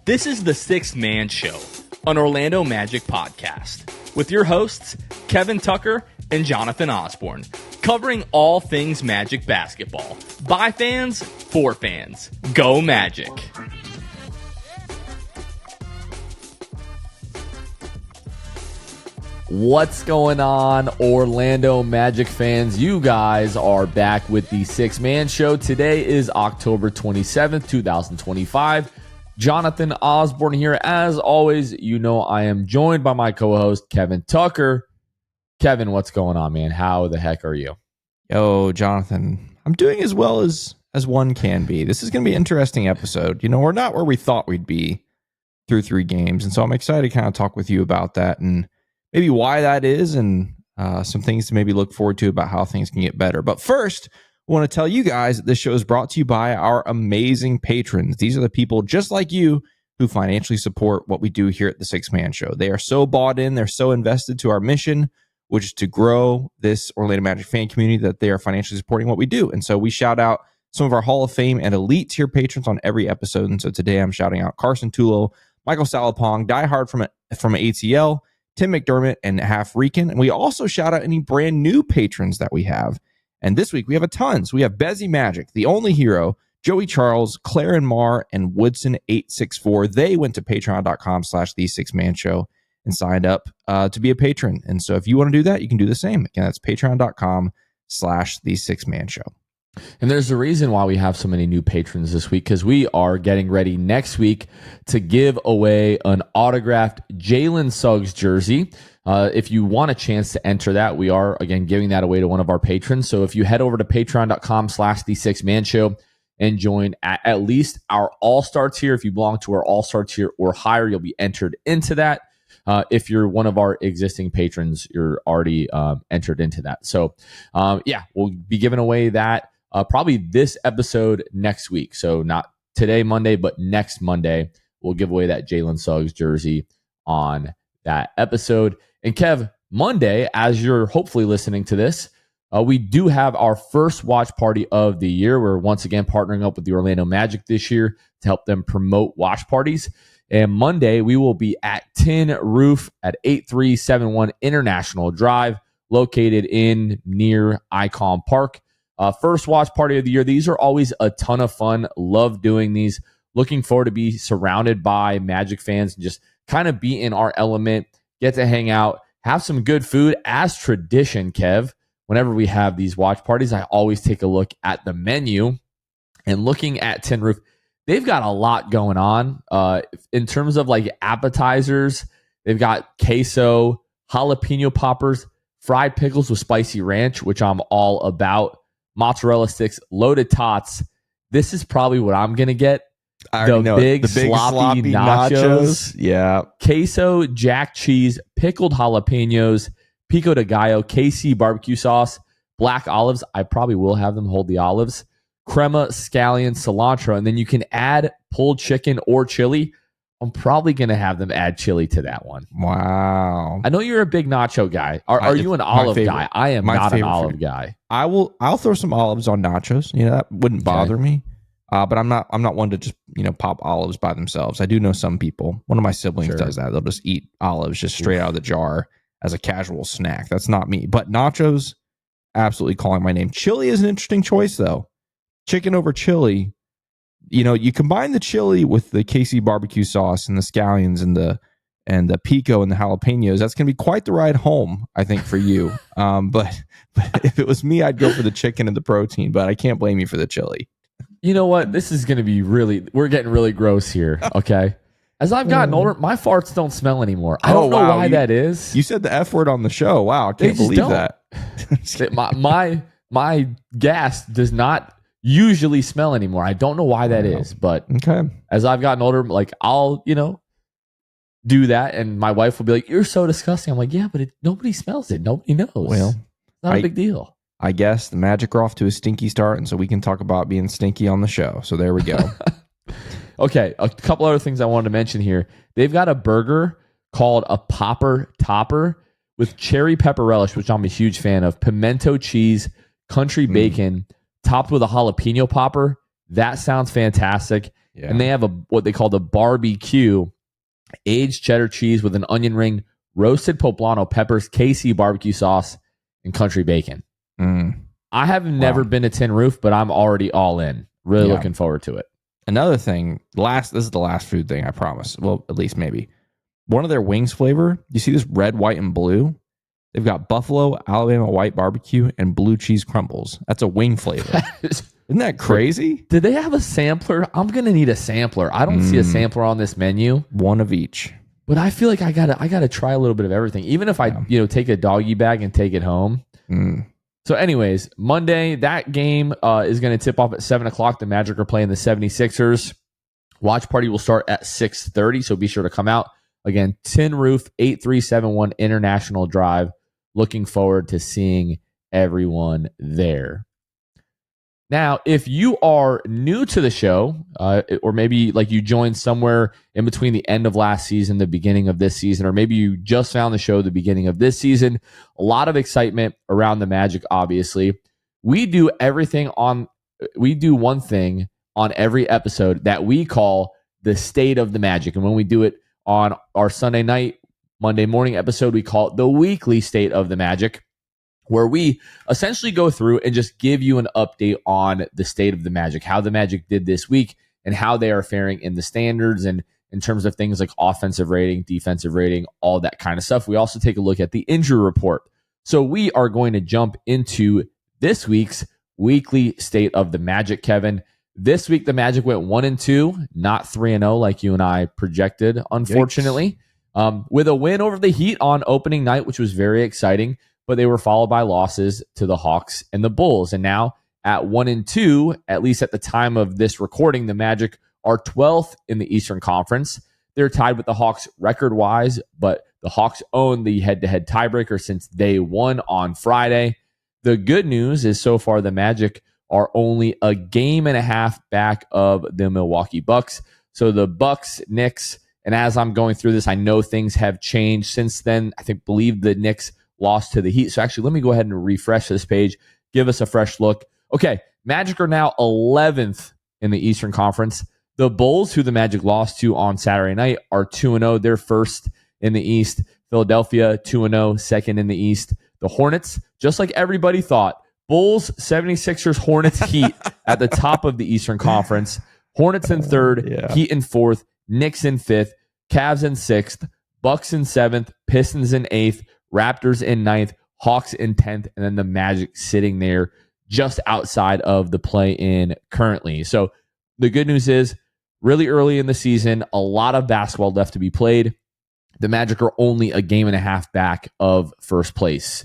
This is the Sixth Man Show, an Orlando Magic podcast, with your hosts, Kevin Tucker and Jonathan Osborne, covering all things Magic basketball. By fans, for fans. Go Magic! What's going on, Orlando Magic fans? You guys are back with the Sixth Man Show. Today is October 27th, 2025. Jonathan Osborne here. As always, you know I am joined by my co-host, Kevin Tucker. Kevin, what's going on, man? How the heck are you? Yo, Jonathan. I'm doing as well as one can be. This is going to be an interesting episode. You know, we're not where we thought we'd be through 3 games, and so I'm excited to kind of talk with you about that and maybe why that is and some things to maybe look forward to about how things can get better. But first, I want to tell you guys that this show is brought to you by our amazing patrons. These are the people just like you who financially support what we do here at the Sixth Man Show. They are so bought in, they're so invested to our mission, which is to grow this Orlando Magic fan community, that they are financially supporting what we do. And so we shout out some of our Hall of Fame and elite tier patrons on every episode. And so today I'm shouting out Carson Tulo, Michael Salapong, Die Hard from ATL, Tim McDermott, and Half Rican. And we also shout out any brand new patrons that we have. And this week we have a tons. We have Bezzy Magic, The Only Hero, Joey Charles, Claire and Mar, and Woodson864. They went to patreon.com/the6manshow and signed up to be a patron. And so if you want to do that, you can do the same. Again, that's patreon.com/the6manshow. And there's a reason why we have so many new patrons this week, because we are getting ready next week to give away an autographed Jalen Suggs jersey. If you want a chance to enter that, we are, again, giving that away to one of our patrons. So if you head over to patreon.com/the6manshow and join at least our all-star tier, if you belong to our all-star tier or higher, you'll be entered into that. If you're one of our existing patrons, you're already entered into that. So, we'll be giving away that probably this episode next week. So not today, Monday, but next Monday, we'll give away that Jalen Suggs jersey on that episode. And Kev, Monday, as you're hopefully listening to this, we do have our first watch party of the year. We're once again partnering up with the Orlando Magic this year to help them promote watch parties. And Monday, we will be at Tin Roof at 8371 International Drive, located in near Icon Park. First watch party of the year. These are always a ton of fun. Love doing these. Looking forward to be surrounded by Magic fans and just kind of be in our element, get to hang out, have some good food. As tradition, Kev, whenever we have these watch parties, I always take a look at the menu. And looking at Tin Roof, they've got a lot going on in terms of like appetizers. They've got queso, jalapeno poppers, fried pickles with spicy ranch, which I'm all about, mozzarella sticks, loaded tots. This is probably what I'm going to get. The big sloppy nachos. Yeah. Queso, jack cheese, pickled jalapenos, pico de gallo, KC barbecue sauce, black olives. I probably will have them hold the olives. Crema, scallion, cilantro, and then you can add pulled chicken or chili. I'm probably going to have them add chili to that one. Wow. I know you're a big nacho guy. Are you an olive guy? I am not an olive guy. I'll throw some olives on nachos. You know, that wouldn't bother me. But I'm not one to just, pop olives by themselves. I do know some people. One of my siblings does that. They'll just eat olives just straight out of the jar as a casual snack. That's not me. But nachos, absolutely calling my name. Chili is an interesting choice, though. Chicken over chili. You combine the chili with the KC barbecue sauce and the scallions and the pico and the jalapenos. That's going to be quite the ride home, I think, for you. But if it was me, I'd go for the chicken and the protein. But I can't blame you for the chili. You know what? This is going to be we're getting really gross here. Okay. As I've gotten older, my farts don't smell anymore. I don't know why that is. You said the F word on the show. Wow. I can't believe that. my gas does not usually smell anymore. I don't know why that is, but as I've gotten older, like I'll, do that and my wife will be like, "You're so disgusting." I'm like, "Yeah, but nobody smells it. Nobody knows. Well, it's not a big deal." I guess the Magic are off to a stinky start, and so we can talk about being stinky on the show. So there we go. Okay, a couple other things I wanted to mention here. They've got a burger called a Popper Topper with cherry pepper relish, which I'm a huge fan of, pimento cheese, country bacon, topped with a jalapeno popper. That sounds fantastic. Yeah. And they have what they call the barbecue, aged cheddar cheese with an onion ring, roasted poblano peppers, KC barbecue sauce, and country bacon. I have never been to Tin Roof, but I'm already all in. Really looking forward to it. Another thing, this is the last food thing, I promise. Well, at least maybe. One of their wings flavor, you see this red, white, and blue? They've got buffalo, Alabama white barbecue, and blue cheese crumbles. That's a wing flavor. Isn't that crazy? Did they have a sampler? I'm going to need a sampler. I don't see a sampler on this menu. One of each. But I feel like I gotta try a little bit of everything. Even if I take a doggy bag and take it home. So anyways, Monday, that game is going to tip off at 7 o'clock. The Magic are playing the 76ers. Watch party will start at 6:30, so be sure to come out. Again, Tin Roof, 8371 International Drive. Looking forward to seeing everyone there. Now, if you are new to the show, or maybe like you joined somewhere in between the end of last season, the beginning of this season, or maybe you just found the show the beginning of this season, a lot of excitement around the Magic, obviously. We do one thing on every episode that we call the State of the Magic. And when we do it on our Sunday night, Monday morning episode, we call it the Weekly State of the Magic, where we essentially go through and just give you an update on the state of the Magic, how the Magic did this week, and how they are faring in the standards and in terms of things like offensive rating, defensive rating, all that kind of stuff. We also take a look at the injury report. So we are going to jump into this week's Weekly State of the Magic, Kevin. This week, the Magic went 1-2, not 3-0 like you and I projected, unfortunately, with a win over the Heat on opening night, which was very exciting. But they were followed by losses to the Hawks and the Bulls. And now at 1-2, at least at the time of this recording, the Magic are 12th in the Eastern Conference. They're tied with the Hawks record-wise, but the Hawks own the head-to-head tiebreaker since day one on Friday. The good news is so far the Magic are only a game and a half back of the Milwaukee Bucks. So the Bucks, Knicks, and as I'm going through this, I know things have changed since then. Believe the Knicks lost to the Heat. So actually, let me go ahead and refresh this page, give us a fresh look. Okay, Magic are now 11th in the Eastern Conference. The Bulls, who the Magic lost to on Saturday night, are 2-0. They're first in the East. Philadelphia, 2-0, second in the East. The Hornets, just like everybody thought, Bulls, 76ers, Hornets, Heat at the top of the Eastern Conference. Hornets in third, Heat in fourth, Knicks in fifth, Cavs in sixth, Bucks in seventh, Pistons in eighth, Raptors in ninth, Hawks in 10th, and then the Magic sitting there just outside of the play-in currently. So the good news is, really early in the season, a lot of basketball left to be played. The Magic are only a game and a half back of first place.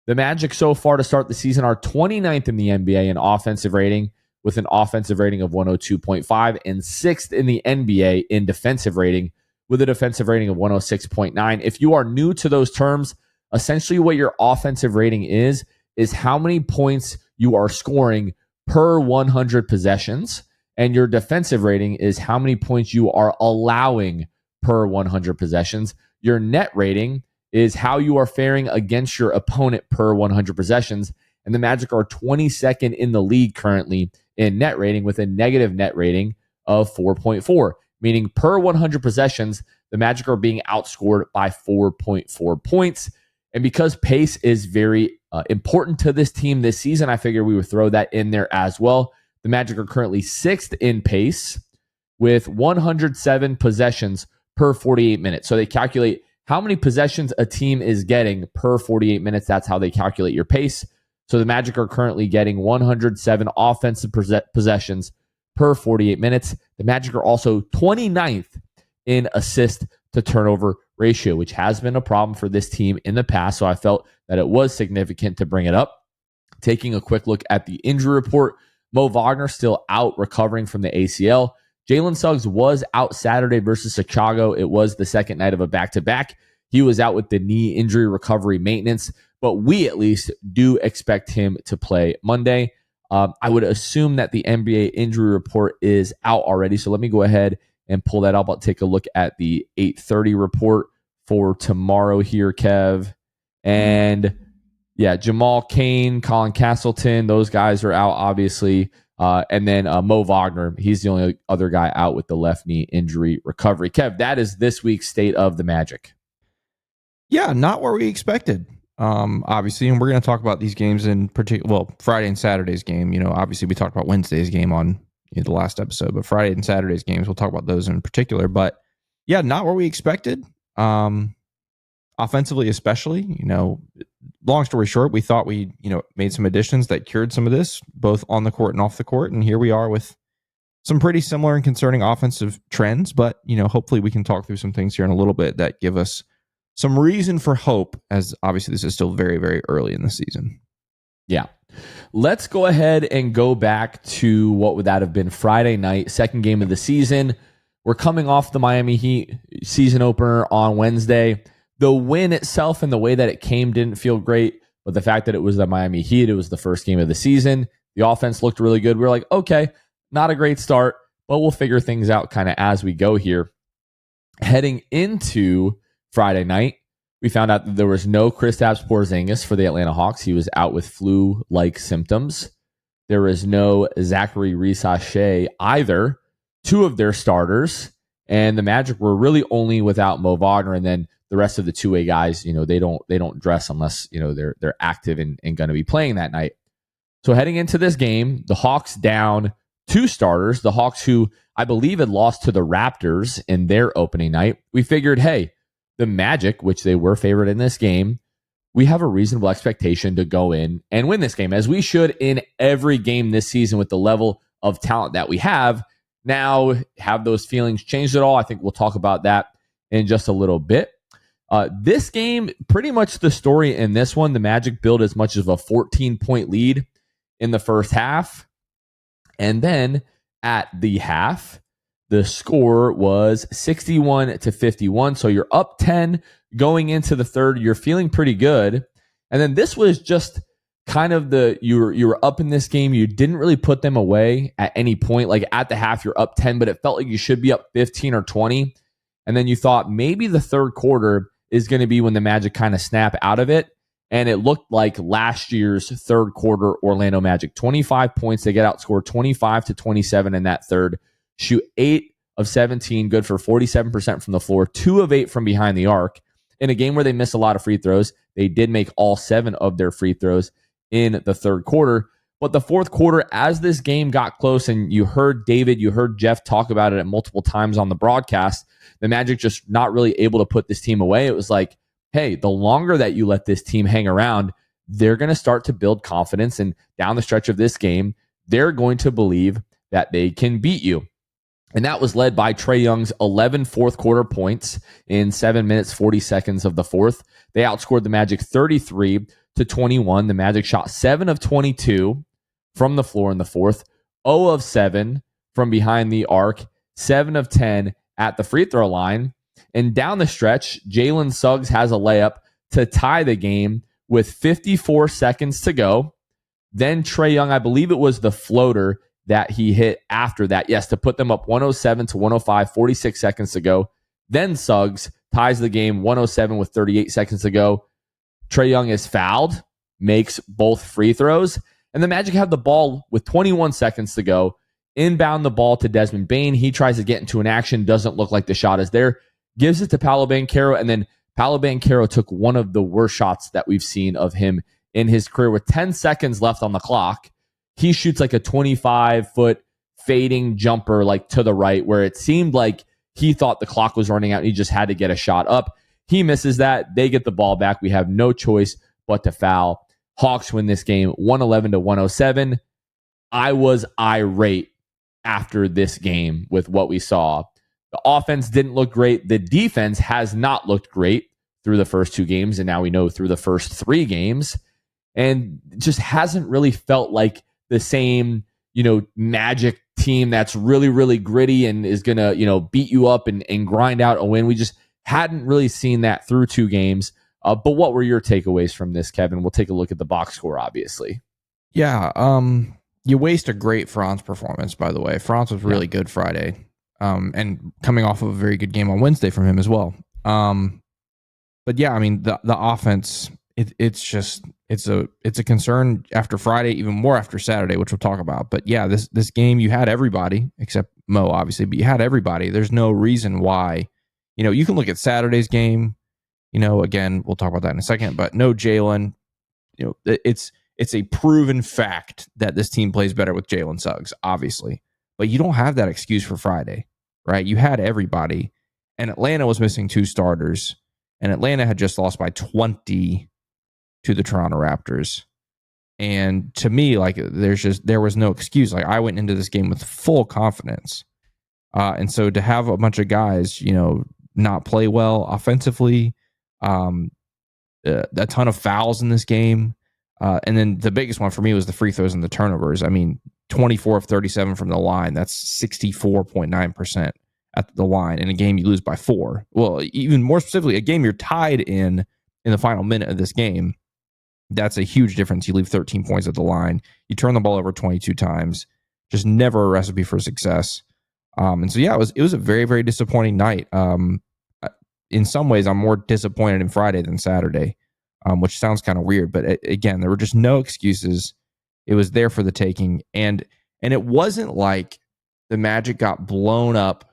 The Magic so far to start the season are 29th in the NBA in offensive rating with an offensive rating of 102.5 and 6th in the NBA in defensive rating with a defensive rating of 106.9. If you are new to those terms, essentially what your offensive rating is how many points you are scoring per 100 possessions, and your defensive rating is how many points you are allowing per 100 possessions. Your net rating is how you are faring against your opponent per 100 possessions, and the Magic are 22nd in the league currently in net rating with a negative net rating of 4.4. Meaning per 100 possessions, the Magic are being outscored by 4.4 points. And because pace is very important to this team this season, I figured we would throw that in there as well. The Magic are currently 6th in pace with 107 possessions per 48 minutes. So they calculate how many possessions a team is getting per 48 minutes. That's how they calculate your pace. So the Magic are currently getting 107 offensive possessions per 48 minutes. The Magic are also 29th in assist to turnover ratio, which has been a problem for this team in the past. So I felt that it was significant to bring it up. Taking a quick look at the injury report, Mo Wagner still out recovering from the ACL. Jalen Suggs was out Saturday versus Chicago. It was the second night of a back-to-back. He was out with the knee injury recovery maintenance, but we at least do expect him to play Monday. I would assume that the NBA injury report is out already. So let me go ahead and pull that up. I'll take a look at the 8:30 report for tomorrow here, Kev. And yeah, Jamal Cain, Colin Castleton, those guys are out, obviously. And then Mo Wagner, he's the only other guy out with the left knee injury recovery. Kev, that is this week's state of the Magic. Yeah, not where we expected. Obviously, and we're going to talk about these games in particular. Well, Friday and Saturday's game. Obviously we talked about Wednesday's game on the last episode, but Friday and Saturday's games, we'll talk about those in particular. But yeah, not where we expected. Offensively, especially. Long story short, we thought we made some additions that cured some of this, both on the court and off the court, and here we are with some pretty similar and concerning offensive trends. But hopefully we can talk through some things here in a little bit that give us some reason for hope, as obviously this is still very, very early in the season. Yeah. Let's go ahead and go back to what would that have been Friday night, second game of the season. We're coming off the Miami Heat season opener on Wednesday. The win itself and the way that it came didn't feel great, but the fact that it was the Miami Heat, it was the first game of the season. The offense looked really good. We were like, okay, not a great start, but we'll figure things out kind of as we go here. Heading into Friday night, we found out that there was no Kristaps Porzingis for the Atlanta Hawks. He was out with flu-like symptoms. There was no Zachary Reese-Shea either, two of their starters, and the Magic were really only without Mo Wagner, and then the rest of the two-way guys, they don't dress unless they're active and going to be playing that night. So heading into this game, the Hawks down two starters, the Hawks who I believe had lost to the Raptors in their opening night. We figured, hey, the Magic, which they were favored in this game, we have a reasonable expectation to go in and win this game, as we should in every game this season with the level of talent that we have. Now, have those feelings changed at all? I think we'll talk about that in just a little bit. This game, pretty much the story in this one, the Magic built as much as a 14-point lead in the first half. And then at the half, the score was 61-51. So you're up 10 going into the third. You're feeling pretty good. And then this was just kind of you were up in this game. You didn't really put them away at any point. Like at the half, you're up 10, but it felt like you should be up 15 or 20. And then you thought maybe the third quarter is going to be when the Magic kind of snap out of it. And it looked like last year's third quarter Orlando Magic. 25 points. They get outscored 25-27 in that third. Shoot 8 of 17, good for 47% from the floor, 2 of 8 from behind the arc. In a game where they missed a lot of free throws, they did make all 7 of their free throws in the third quarter. But the fourth quarter, as this game got close, and you heard David, you heard Jeff talk about it at multiple times on the broadcast, the Magic just not really able to put this team away. It was like, hey, the longer that you let this team hang around, they're going to start to build confidence. And down the stretch of this game, they're going to believe that they can beat you. And that was led by Trae Young's 11 fourth quarter points in 7 minutes, 40 seconds of the fourth. They outscored the Magic 33-21. The Magic shot 7 of 22 from the floor in the fourth, 0 of 7 from behind the arc, 7 of 10 at the free throw line. And down the stretch, Jalen Suggs has a layup to tie the game with 54 seconds to go. Then Trae Young, I believe it was the floater that he hit after that. Yes, to put them up 107-105, 46 seconds to go. Then Suggs ties the game 107 with 38 seconds to go. Trae Young is fouled, makes both free throws, and the Magic have the ball with 21 seconds to go. Inbound the ball to Desmond Bane. He tries to get into an action. Doesn't look like the shot is there. Gives it to Paolo Banchero, and then Paolo Banchero took one of the worst shots that we've seen of him in his career with 10 seconds left on the clock. He shoots like a 25-foot fading jumper like to the right, where it seemed like he thought the clock was running out and he just had to get a shot up. He misses that. They get the ball back. We have no choice but to foul. Hawks win this game 111-107. I was irate after this game with what we saw. The offense didn't look great. The defense has not looked great through the first 2 games, and now we know through the first 3 games. And it just hasn't really felt like the same, Magic team that's really, really gritty and is going to, beat you up and grind out a win. We just hadn't really seen that through 2 games. But what were your takeaways from this, Kevin? We'll take a look at the box score, obviously. Yeah, you waste a great Franz performance, by the way. Franz was really good Friday, and coming off of a very good game on Wednesday from him as well. But yeah, I mean, the offense, it's just it's a concern after Friday, even more after Saturday, which we'll talk about. But yeah, this game, you had everybody except Mo, obviously, but you had everybody. There's no reason why. You can look at Saturday's game. Again, we'll talk about that in a second. But no Jalen. It's a proven fact that this team plays better with Jalen Suggs, obviously. But you don't have that excuse for Friday, right? You had everybody, and Atlanta was missing 2 starters, and Atlanta had just lost by 20 to the Toronto Raptors. And to me, like, there was no excuse. Like, I went into this game with full confidence. And so to have a bunch of guys, not play well offensively, a ton of fouls in this game. And then the biggest one for me was the free throws and the turnovers. I mean, 24 of 37 from the line. That's 64.9% at the line. In a game you lose by 4. Well, even more specifically, a game you're tied in the final minute of this game. That's a huge difference. You leave 13 points at the line. You turn the ball over 22 times. Just never a recipe for success. And so, yeah, it was a very, very disappointing night. In some ways, I'm more disappointed in Friday than Saturday, which sounds kind of weird. But again, there were just no excuses. It was there for the taking. And it wasn't like the Magic got blown up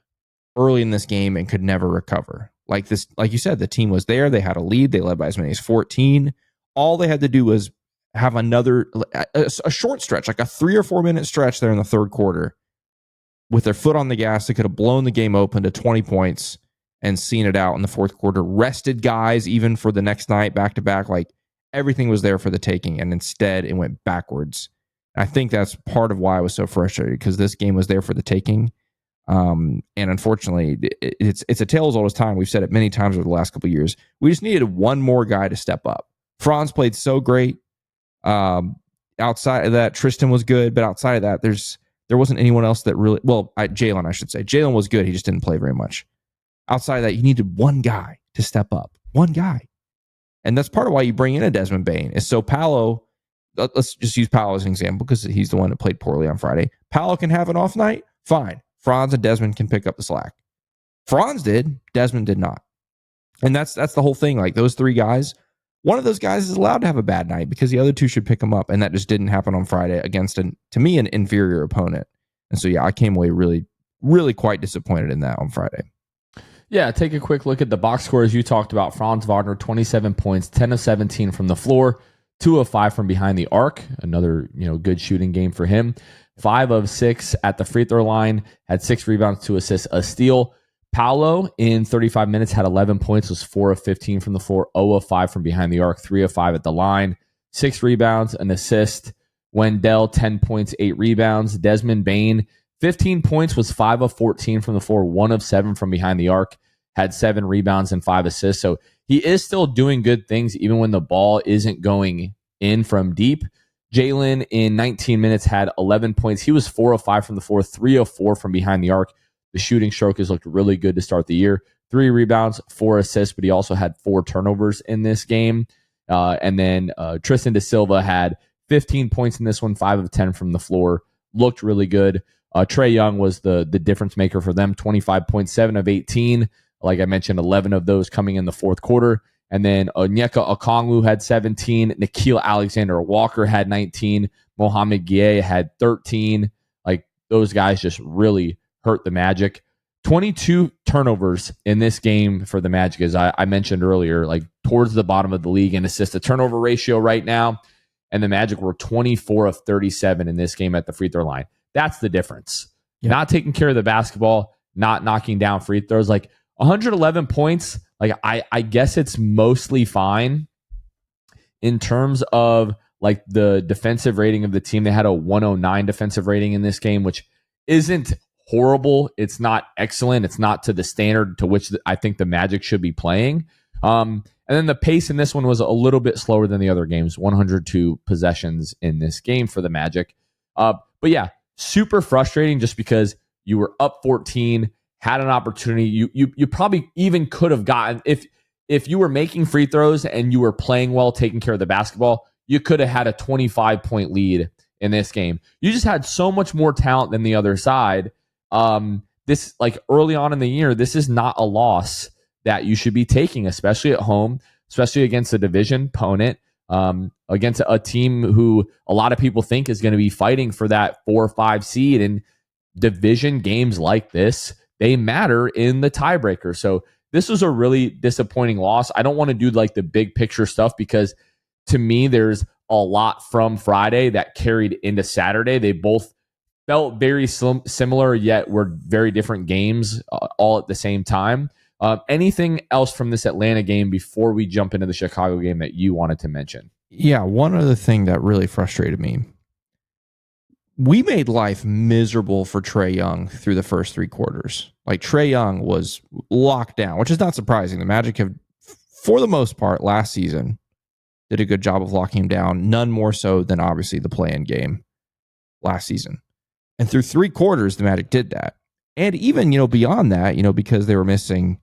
early in this game and could never recover. Like you said, the team was there. They had a lead. They led by as many as 14. All they had to do was have a short stretch, like a 3 or 4 minute stretch there in the third quarter. With their foot on the gas, they could have blown the game open to 20 points and seen it out in the fourth quarter. Rested guys even for the next night, back to back. Like, everything was there for the taking, and instead it went backwards. I think that's part of why I was so frustrated, because this game was there for the taking. And unfortunately, it's a tale as old as time. We've said it many times over the last couple of years. We just needed one more guy to step up. Franz played so great. Outside of that, Tristan was good, but outside of that, there wasn't anyone else that really, Jalen, I should say. Jalen was good. He just didn't play very much. Outside of that, you needed one guy to step up. One guy. And that's part of why you bring in a Desmond Bane. Is so Paolo, let's just use Paolo as an example, because he's the one that played poorly on Friday. Paolo can have an off night. Fine. Franz and Desmond can pick up the slack. Franz did. Desmond did not. And that's the whole thing. Like, those 3 guys, one of those guys is allowed to have a bad night because the other 2 should pick him up. And that just didn't happen on Friday against, to me, an inferior opponent. And so, yeah, I came away really, really quite disappointed in that on Friday. Yeah, take a quick look at the box scores you talked about. Franz Wagner, 27 points, 10 of 17 from the floor, 2 of 5 from behind the arc. Another, good shooting game for him. 5 of 6 at the free throw line, had 6 rebounds, 2 assists, a steal. Paolo, in 35 minutes, had 11 points, was 4 of 15 from the floor, 0 of 5 from behind the arc, 3 of 5 at the line, 6 rebounds, an assist. Wendell, 10 points, 8 rebounds. Desmond Bane, 15 points, was 5 of 14 from the floor, 1 of 7 from behind the arc, had 7 rebounds and 5 assists. So he is still doing good things even when the ball isn't going in from deep. Jalen, in 19 minutes, had 11 points. He was 4 of 5 from the floor, 3 of 4 from behind the arc. The shooting stroke has looked really good to start the year. 3 rebounds, 4 assists, but he also had 4 turnovers in this game. And then Tristan da Silva had 15 points in this one, 5 of 10 from the floor. Looked really good. Trae Young was the difference maker for them, 25 points, 7 of 18. Like I mentioned, 11 of those coming in the fourth quarter. And then Onyeka Okongwu had 17. Nickeil Alexander-Walker had 19. Mohamed Gueye had 13. Like, those guys just really hurt the Magic. 22 turnovers in this game for the Magic, as I mentioned earlier, like towards the bottom of the league in assist-to-turnover ratio right now. And the Magic were 24 of 37 in this game at the free throw line. That's the difference. Yep. Not taking care of the basketball, not knocking down free throws. Like, 111 points, like I guess it's mostly fine. In terms of like the defensive rating of the team, they had a 109 defensive rating in this game, which isn't horrible. It's not excellent. It's not to the standard to which I think the Magic should be playing. And then the pace in this one was a little bit slower than the other games, 102 possessions in this game for the Magic. But yeah, super frustrating just because you were up 14, had an opportunity. You probably even could have gotten, if you were making free throws and you were playing well, taking care of the basketball, you could have had a 25-point lead in this game. You just had so much more talent than the other side. This, like, early on in the year, this is not a loss that you should be taking, especially at home, especially against a division opponent. against a team who a lot of people think is going to be fighting for that 4 or 5 seed. And division games like this, they matter in the tiebreaker. So this was a really disappointing loss. I don't want to do like the big picture stuff because to me, there's a lot from Friday that carried into Saturday. They both felt very similar, yet were very different games all at the same time. Anything else from this Atlanta game before we jump into the Chicago game that you wanted to mention? Yeah, one other thing that really frustrated me. We made life miserable for Trae Young through the first 3 quarters. Like Trae Young was locked down, which is not surprising. The Magic have, for the most part, last season, did a good job of locking him down. None more so than obviously the play-in game last season. And through 3 quarters, the Magic did that. And even, beyond that, because they were missing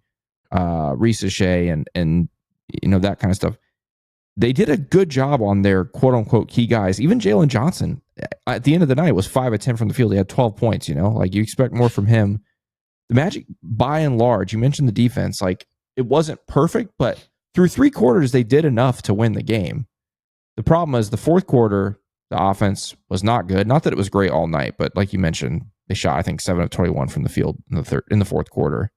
Reese Shea and that kind of stuff, they did a good job on their quote-unquote key guys. Even Jalen Johnson, at the end of the night, was 5 of 10 from the field. He had 12 points, Like, you expect more from him. The Magic, by and large, you mentioned the defense. Like, it wasn't perfect, but through 3 quarters, they did enough to win the game. The problem is the fourth quarter, the offense was not good. Not that it was great all night, but like you mentioned, they shot, I think, 7 of 21 from the field in the fourth quarter.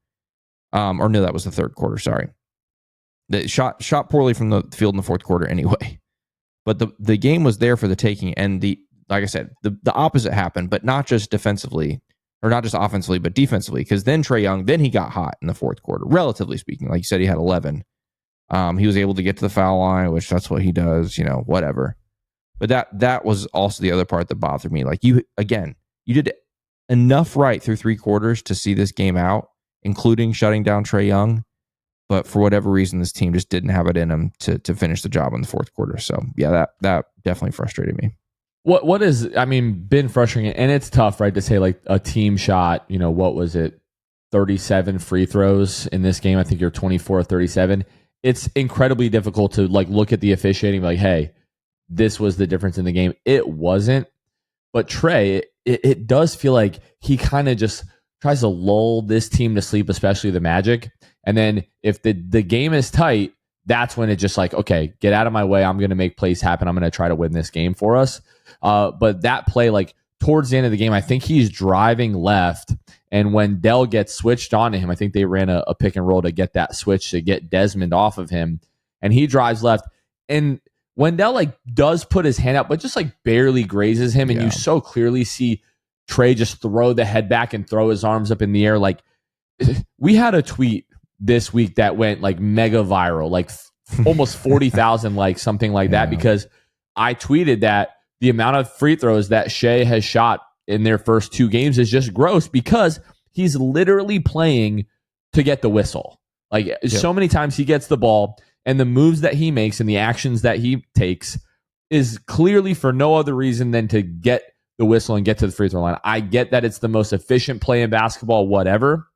Or no, that was the third quarter, sorry. They shot poorly from the field in the fourth quarter anyway. But the game was there for the taking, and like I said, the opposite happened, but not just defensively, or not just offensively, but defensively, because then Trae Young, then he got hot in the fourth quarter, relatively speaking. Like you said, he had 11. He was able to get to the foul line, which that's what he does, whatever. But that was also the other part that bothered me. Like you did enough right through 3 quarters to see this game out, including shutting down Trae Young. But for whatever reason, this team just didn't have it in them to finish the job in the fourth quarter. So yeah, that definitely frustrated me. What is, been frustrating, and it's tough, right, to say like a team shot, what was it, 37 free throws in this game. I think you're 24 or 37. It's incredibly difficult to like look at the officiating like, hey, this was the difference in the game. It wasn't. But Trae, it does feel like he kind of just tries to lull this team to sleep, especially the Magic. And then if the game is tight, that's when it's just like, okay, get out of my way. I'm going to make plays happen. I'm going to try to win this game for us. But that play, like towards the end of the game, I think he's driving left. And when Dell gets switched onto him, I think they ran a pick and roll to get that switch to get Desmond off of him. And he drives left. And Wendell like does put his hand out, but just like barely grazes him. And you so clearly see Trae just throw the head back and throw his arms up in the air. Like we had a tweet this week that went like mega viral, like almost 40,000 likes, something like that, because I tweeted that the amount of free throws that Shea has shot in their first 2 games is just gross because he's literally playing to get the whistle. Like so many times he gets the ball and the moves that he makes and the actions that he takes is clearly for no other reason than to get the whistle and get to the free throw line. I get that it's the most efficient play in basketball, whatever.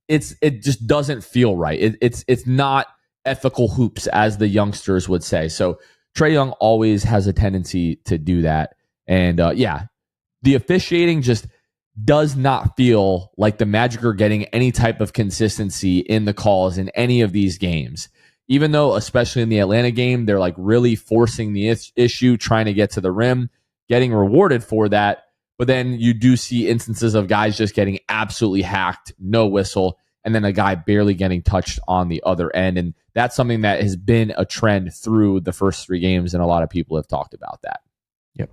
It just doesn't feel right. It's not ethical hoops, as the youngsters would say. So Trae Young always has a tendency to do that. And the officiating just does not feel like the Magic are getting any type of consistency in the calls in any of these games. Even though, especially in the Atlanta game, they're like really forcing the issue, trying to get to the rim, getting rewarded for that. But then you do see instances of guys just getting absolutely hacked, no whistle, and then a guy barely getting touched on the other end. And that's something that has been a trend through the first 3 games, and a lot of people have talked about that. Yep.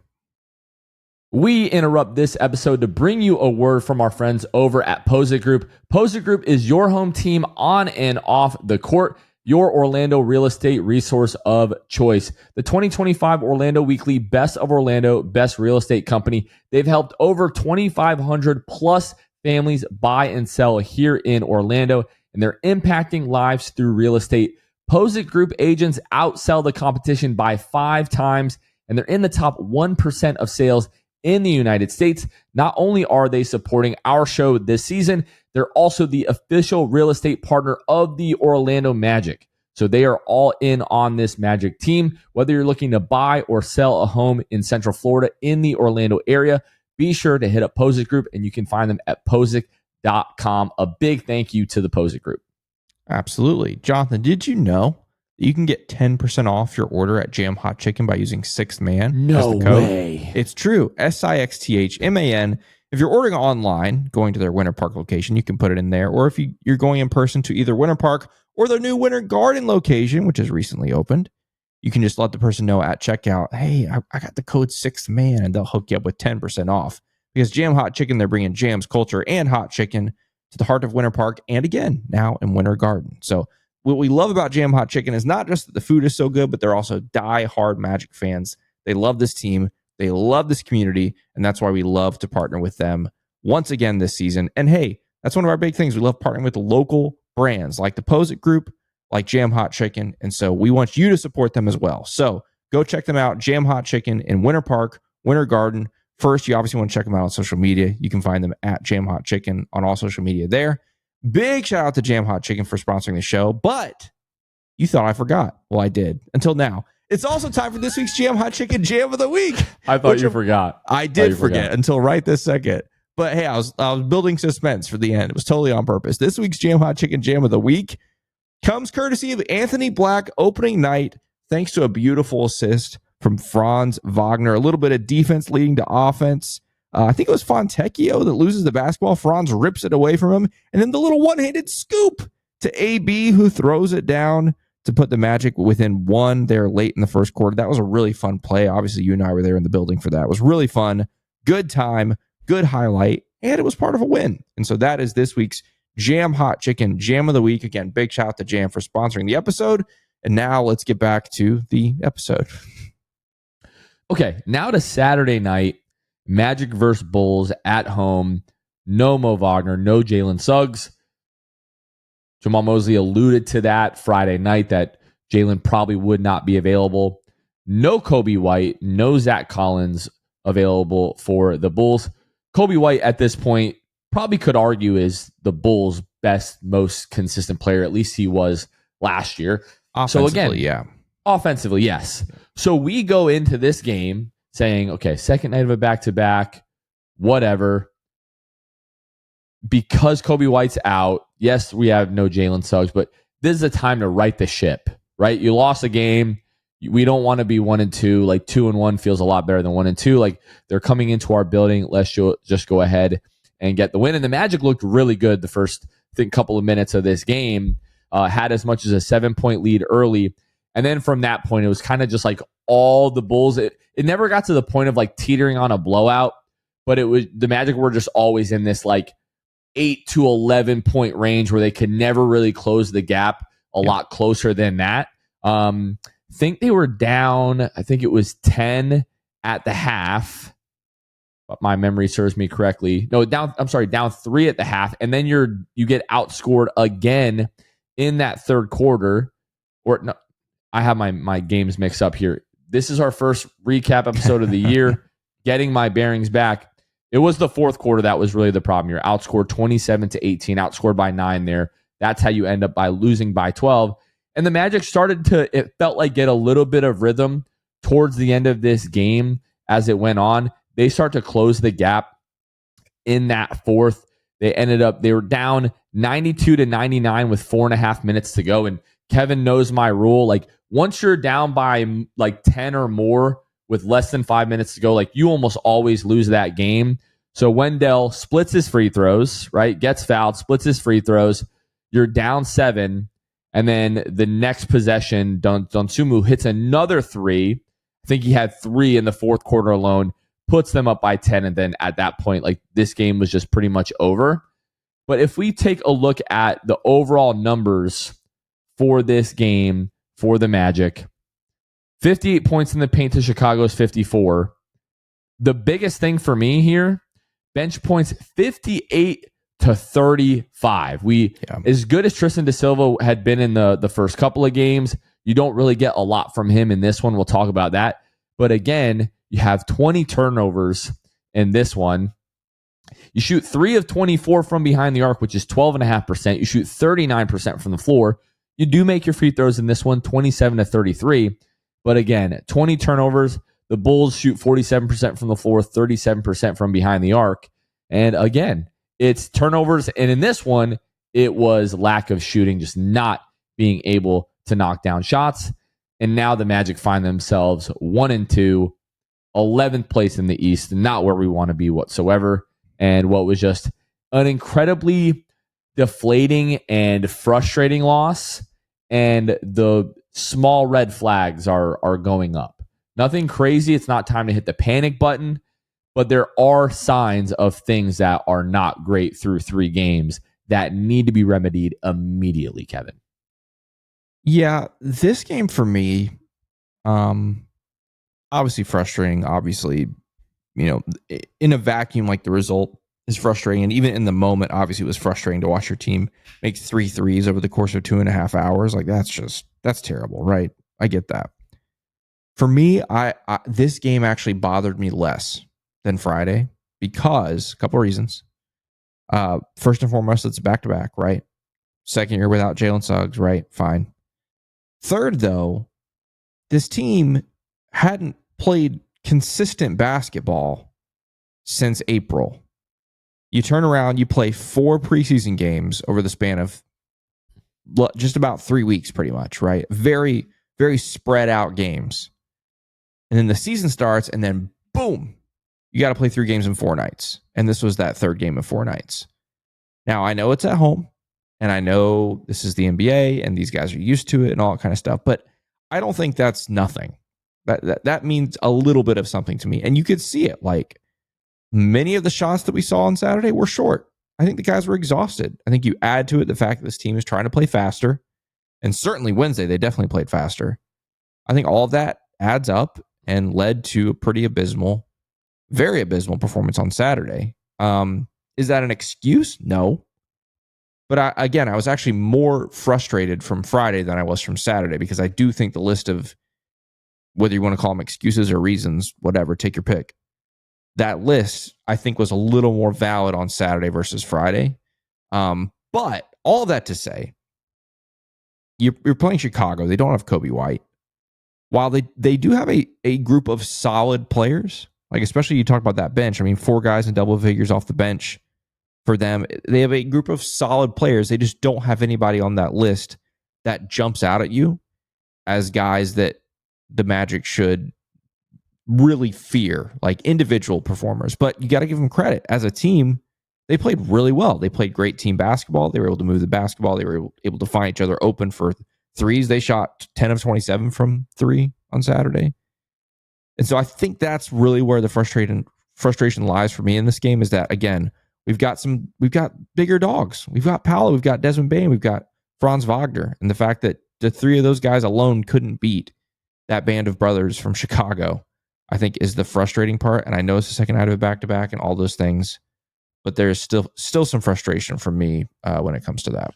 We interrupt this episode to bring you a word from our friends over at Posit Group. Posit Group is your home team on and off the court, your Orlando real estate resource of choice. The 2025 Orlando Weekly Best of Orlando, Best Real Estate Company. They've helped over 2,500 plus families buy and sell here in Orlando, and they're impacting lives through real estate. Posit Group agents outsell the competition by 5 times, and they're in the top 1% of sales in the United States. Not only are they supporting our show this season, they're also the official real estate partner of the Orlando Magic. So they are all in on this Magic team. Whether you're looking to buy or sell a home in Central Florida in the Orlando area, be sure to hit up Posit Group, and you can find them at posit.com. A big thank you to the Posit Group. Absolutely. Jonathan, did you know that you can get 10% off your order at Jam Hot Chicken by using Sixth Man. No as the code. way. It's true. SIXTHMAN. If you're ordering online, going to their Winter Park location, you can put it in there. Or if you're going in person to either Winter Park or their new Winter Garden location, which is recently opened, you can just let the person know at checkout, hey, I got the code Sixth Man, and they'll hook you up with 10% off. Because Jam Hot Chicken, they're bringing Jam's culture and hot chicken to the heart of Winter Park, and again, now in Winter Garden. So what we love about Jam Hot Chicken is not just that the food is so good, but they're also die-hard Magic fans. They love this team. They love this community, and that's why we love to partner with them once again this season. And hey, that's one of our big things. We love partnering with local brands like the Posit Group, like Jam Hot Chicken, and so we want you to support them as well. So go check them out, Jam Hot Chicken in Winter Park, Winter Garden. First, you obviously want to check them out on social media. You can find them at Jam Hot Chicken on all social media there. Big shout out to Jam Hot Chicken for sponsoring the show, but you thought I forgot. Well, I did until now. It's also time for this week's Jam Hot Chicken Jam of the Week. I thought you forgot. I did forget until right this second. But hey, I was building suspense for the end. It was totally on purpose. This week's Jam Hot Chicken Jam of the Week comes courtesy of Anthony Black opening night, thanks to a beautiful assist from Franz Wagner. A little bit of defense leading to offense. I think it was Fontecchio that loses the basketball. Franz rips it away from him. And then the little one-handed scoop to AB, who throws it down to put the Magic within one there late in the first quarter. That was a really fun play. Obviously, you and I were there in the building for that. It was really fun. Good time. Good highlight. And it was part of a win. And so that is this week's Jam Hot Chicken Jam of the Week. Again, big shout out to Jam for sponsoring the episode. And now let's get back to the episode. Okay, now to Saturday night, Magic versus Bulls at home. No Mo Wagner, no Jalen Suggs. Jamal Mosley alluded to that Friday night that Jalen probably would not be available. No Kobe White, no Zach Collins available for the Bulls. Kobe White at this point probably could argue is the Bulls' best, most consistent player. At least he was last year. Offensively, so again, yeah. Offensively, yes. So we go into this game saying, okay, second night of a back-to-back, whatever. Because Kobe White's out, yes, we have no Jalen Suggs, but this is a time to right the ship, right? You lost a game. We don't want to be 1-2. Like 2-1 feels a lot better than 1-2. Like they're coming into our building. Let's just go ahead and get the win. And the Magic looked really good the first, I think, couple of minutes of this game. Had as much as a 7-point lead early. And then from that point, it was kind of just like all the Bulls. It never got to the point of like teetering on a blowout, but it was the Magic were just always in this like 8 to 11 point range where they could never really close the gap a lot closer than that. Think they were down, I think it was 10 at the half. But my memory serves me correctly. No, down 3 at the half. And then you get outscored again in that third quarter. Or no, I have my games mixed up here. This is our first recap episode of the year. Getting my bearings back. It was the fourth quarter that was really the problem. You're outscored 27-18, outscored by 9 there. That's how you end up by losing by 12. And the Magic started to, it felt like, get a little bit of rhythm towards the end of this game as it went on. They start to close the gap in that fourth. They were down 92-99 with 4.5 minutes to go. And Kevin knows my rule. Like once you're down by like 10 or more with less than 5 minutes to go, like you almost always lose that game. So Wendell splits his free throws, right? Gets fouled, splits his free throws. You're down 7. And then the next possession, Donsumu hits another 3. I think he had 3 in the fourth quarter alone, puts them up by 10. And then at that point, like this game was just pretty much over. But if we take a look at the overall numbers for this game for the Magic, 58 points in the paint to Chicago's 54. The biggest thing for me here, bench points 58 to 35. As good as Tristan da Silva had been in the first couple of games, you don't really get a lot from him in this one. We'll talk about that. But again, you have 20 turnovers in this one. You shoot 3 of 24 from behind the arc, which is 12.5%. You shoot 39% from the floor. You do make your free throws in this one, 27 to 33. But again, 20 turnovers. The Bulls shoot 47% from the floor, 37% from behind the arc. And again, it's turnovers. And in this one, it was lack of shooting, just not being able to knock down shots. And now the Magic find themselves 1-2, 11th place in the East, not where we want to be whatsoever. And what was just an incredibly deflating and frustrating loss. And the small red flags are going up. Nothing crazy. It's not time to hit the panic button, but there are signs of things that are not great through 3 games that need to be remedied immediately, Kevin. Yeah, this game for me, obviously frustrating. Obviously, in a vacuum, like the result is frustrating. And even in the moment, obviously, it was frustrating to watch your team make 3 threes over the course of 2.5 hours. Like, that's terrible, right? I get that. For me, I this game actually bothered me less than Friday because a couple of reasons. First and foremost, it's a back-to-back, right? Second year without Jalen Suggs, right? Fine. Third, though, this team hadn't played consistent basketball since April. You turn around, you play 4 preseason games over the span of just about 3 weeks, pretty much, right? Very, very spread out games. And then the season starts, and then boom, you got to play 3 games in 4 nights. And this was that 3rd game of 4 nights. Now, I know it's at home, and I know this is the NBA, and these guys are used to it and all that kind of stuff, but I don't think that's nothing. That means a little bit of something to me. And you could see it. Like, many of the shots that we saw on Saturday were short. I think the guys were exhausted. I think you add to it the fact that this team is trying to play faster, and certainly Wednesday, they definitely played faster. I think all of that adds up and led to a pretty abysmal, very abysmal performance on Saturday. Is that an excuse? No. But I was actually more frustrated from Friday than I was from Saturday, because I do think the list of, whether you want to call them excuses or reasons, whatever, take your pick, that list, I think, was a little more valid on Saturday versus Friday. But all that to say, you're playing Chicago. They don't have Kobe White. While they do have a group of solid players, like especially you talk about that bench. I mean, 4 guys in double figures off the bench for them. They have a group of solid players. They just don't have anybody on that list that jumps out at you as guys that the Magic should really fear, like individual performers. But you got to give them credit. As a team, they played really well. They played great team basketball. They were able to move the basketball. They were able to find each other open for threes. They shot 10 of 27 from 3 on Saturday. And so I think that's really where the frustration lies for me in this game, is that, again, we've got bigger dogs. We've got Paolo, we've got Desmond Bane, we've got Franz Wagner. And the fact that the 3 of those guys alone couldn't beat that band of brothers from Chicago, I think, is the frustrating part. And I know it's the second night of a back-to-back and all those things, but there's still some frustration from me when it comes to that.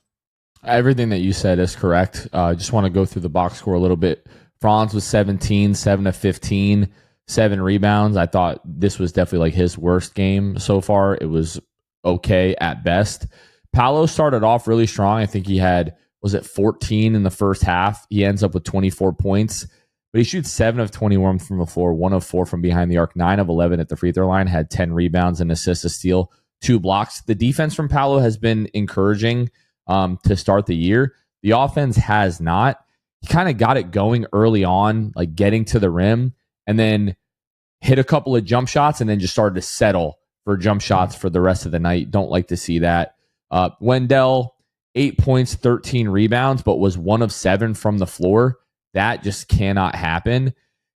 Everything that you said is correct. Just want to go through the box score a little bit. Franz was 17, 7 of 15, 7 rebounds. I thought this was definitely like his worst game so far. It was okay at best. Paolo started off really strong. I think he had, 14 in the first half. He ends up with 24 points, but he shoots 7 of 21 from the floor, 1 of 4 from behind the arc, 9 of 11 at the free throw line, had 10 rebounds, an assist, a steal, 2 blocks. The defense from Paolo has been encouraging to start the year. The offense has not. He kind of got it going early on, like getting to the rim, and then hit a couple of jump shots, and then just started to settle for jump shots for the rest of the night. Don't like to see that. Wendell, 8 points, 13 rebounds, but was 1 of 7 from the floor. That just cannot happen.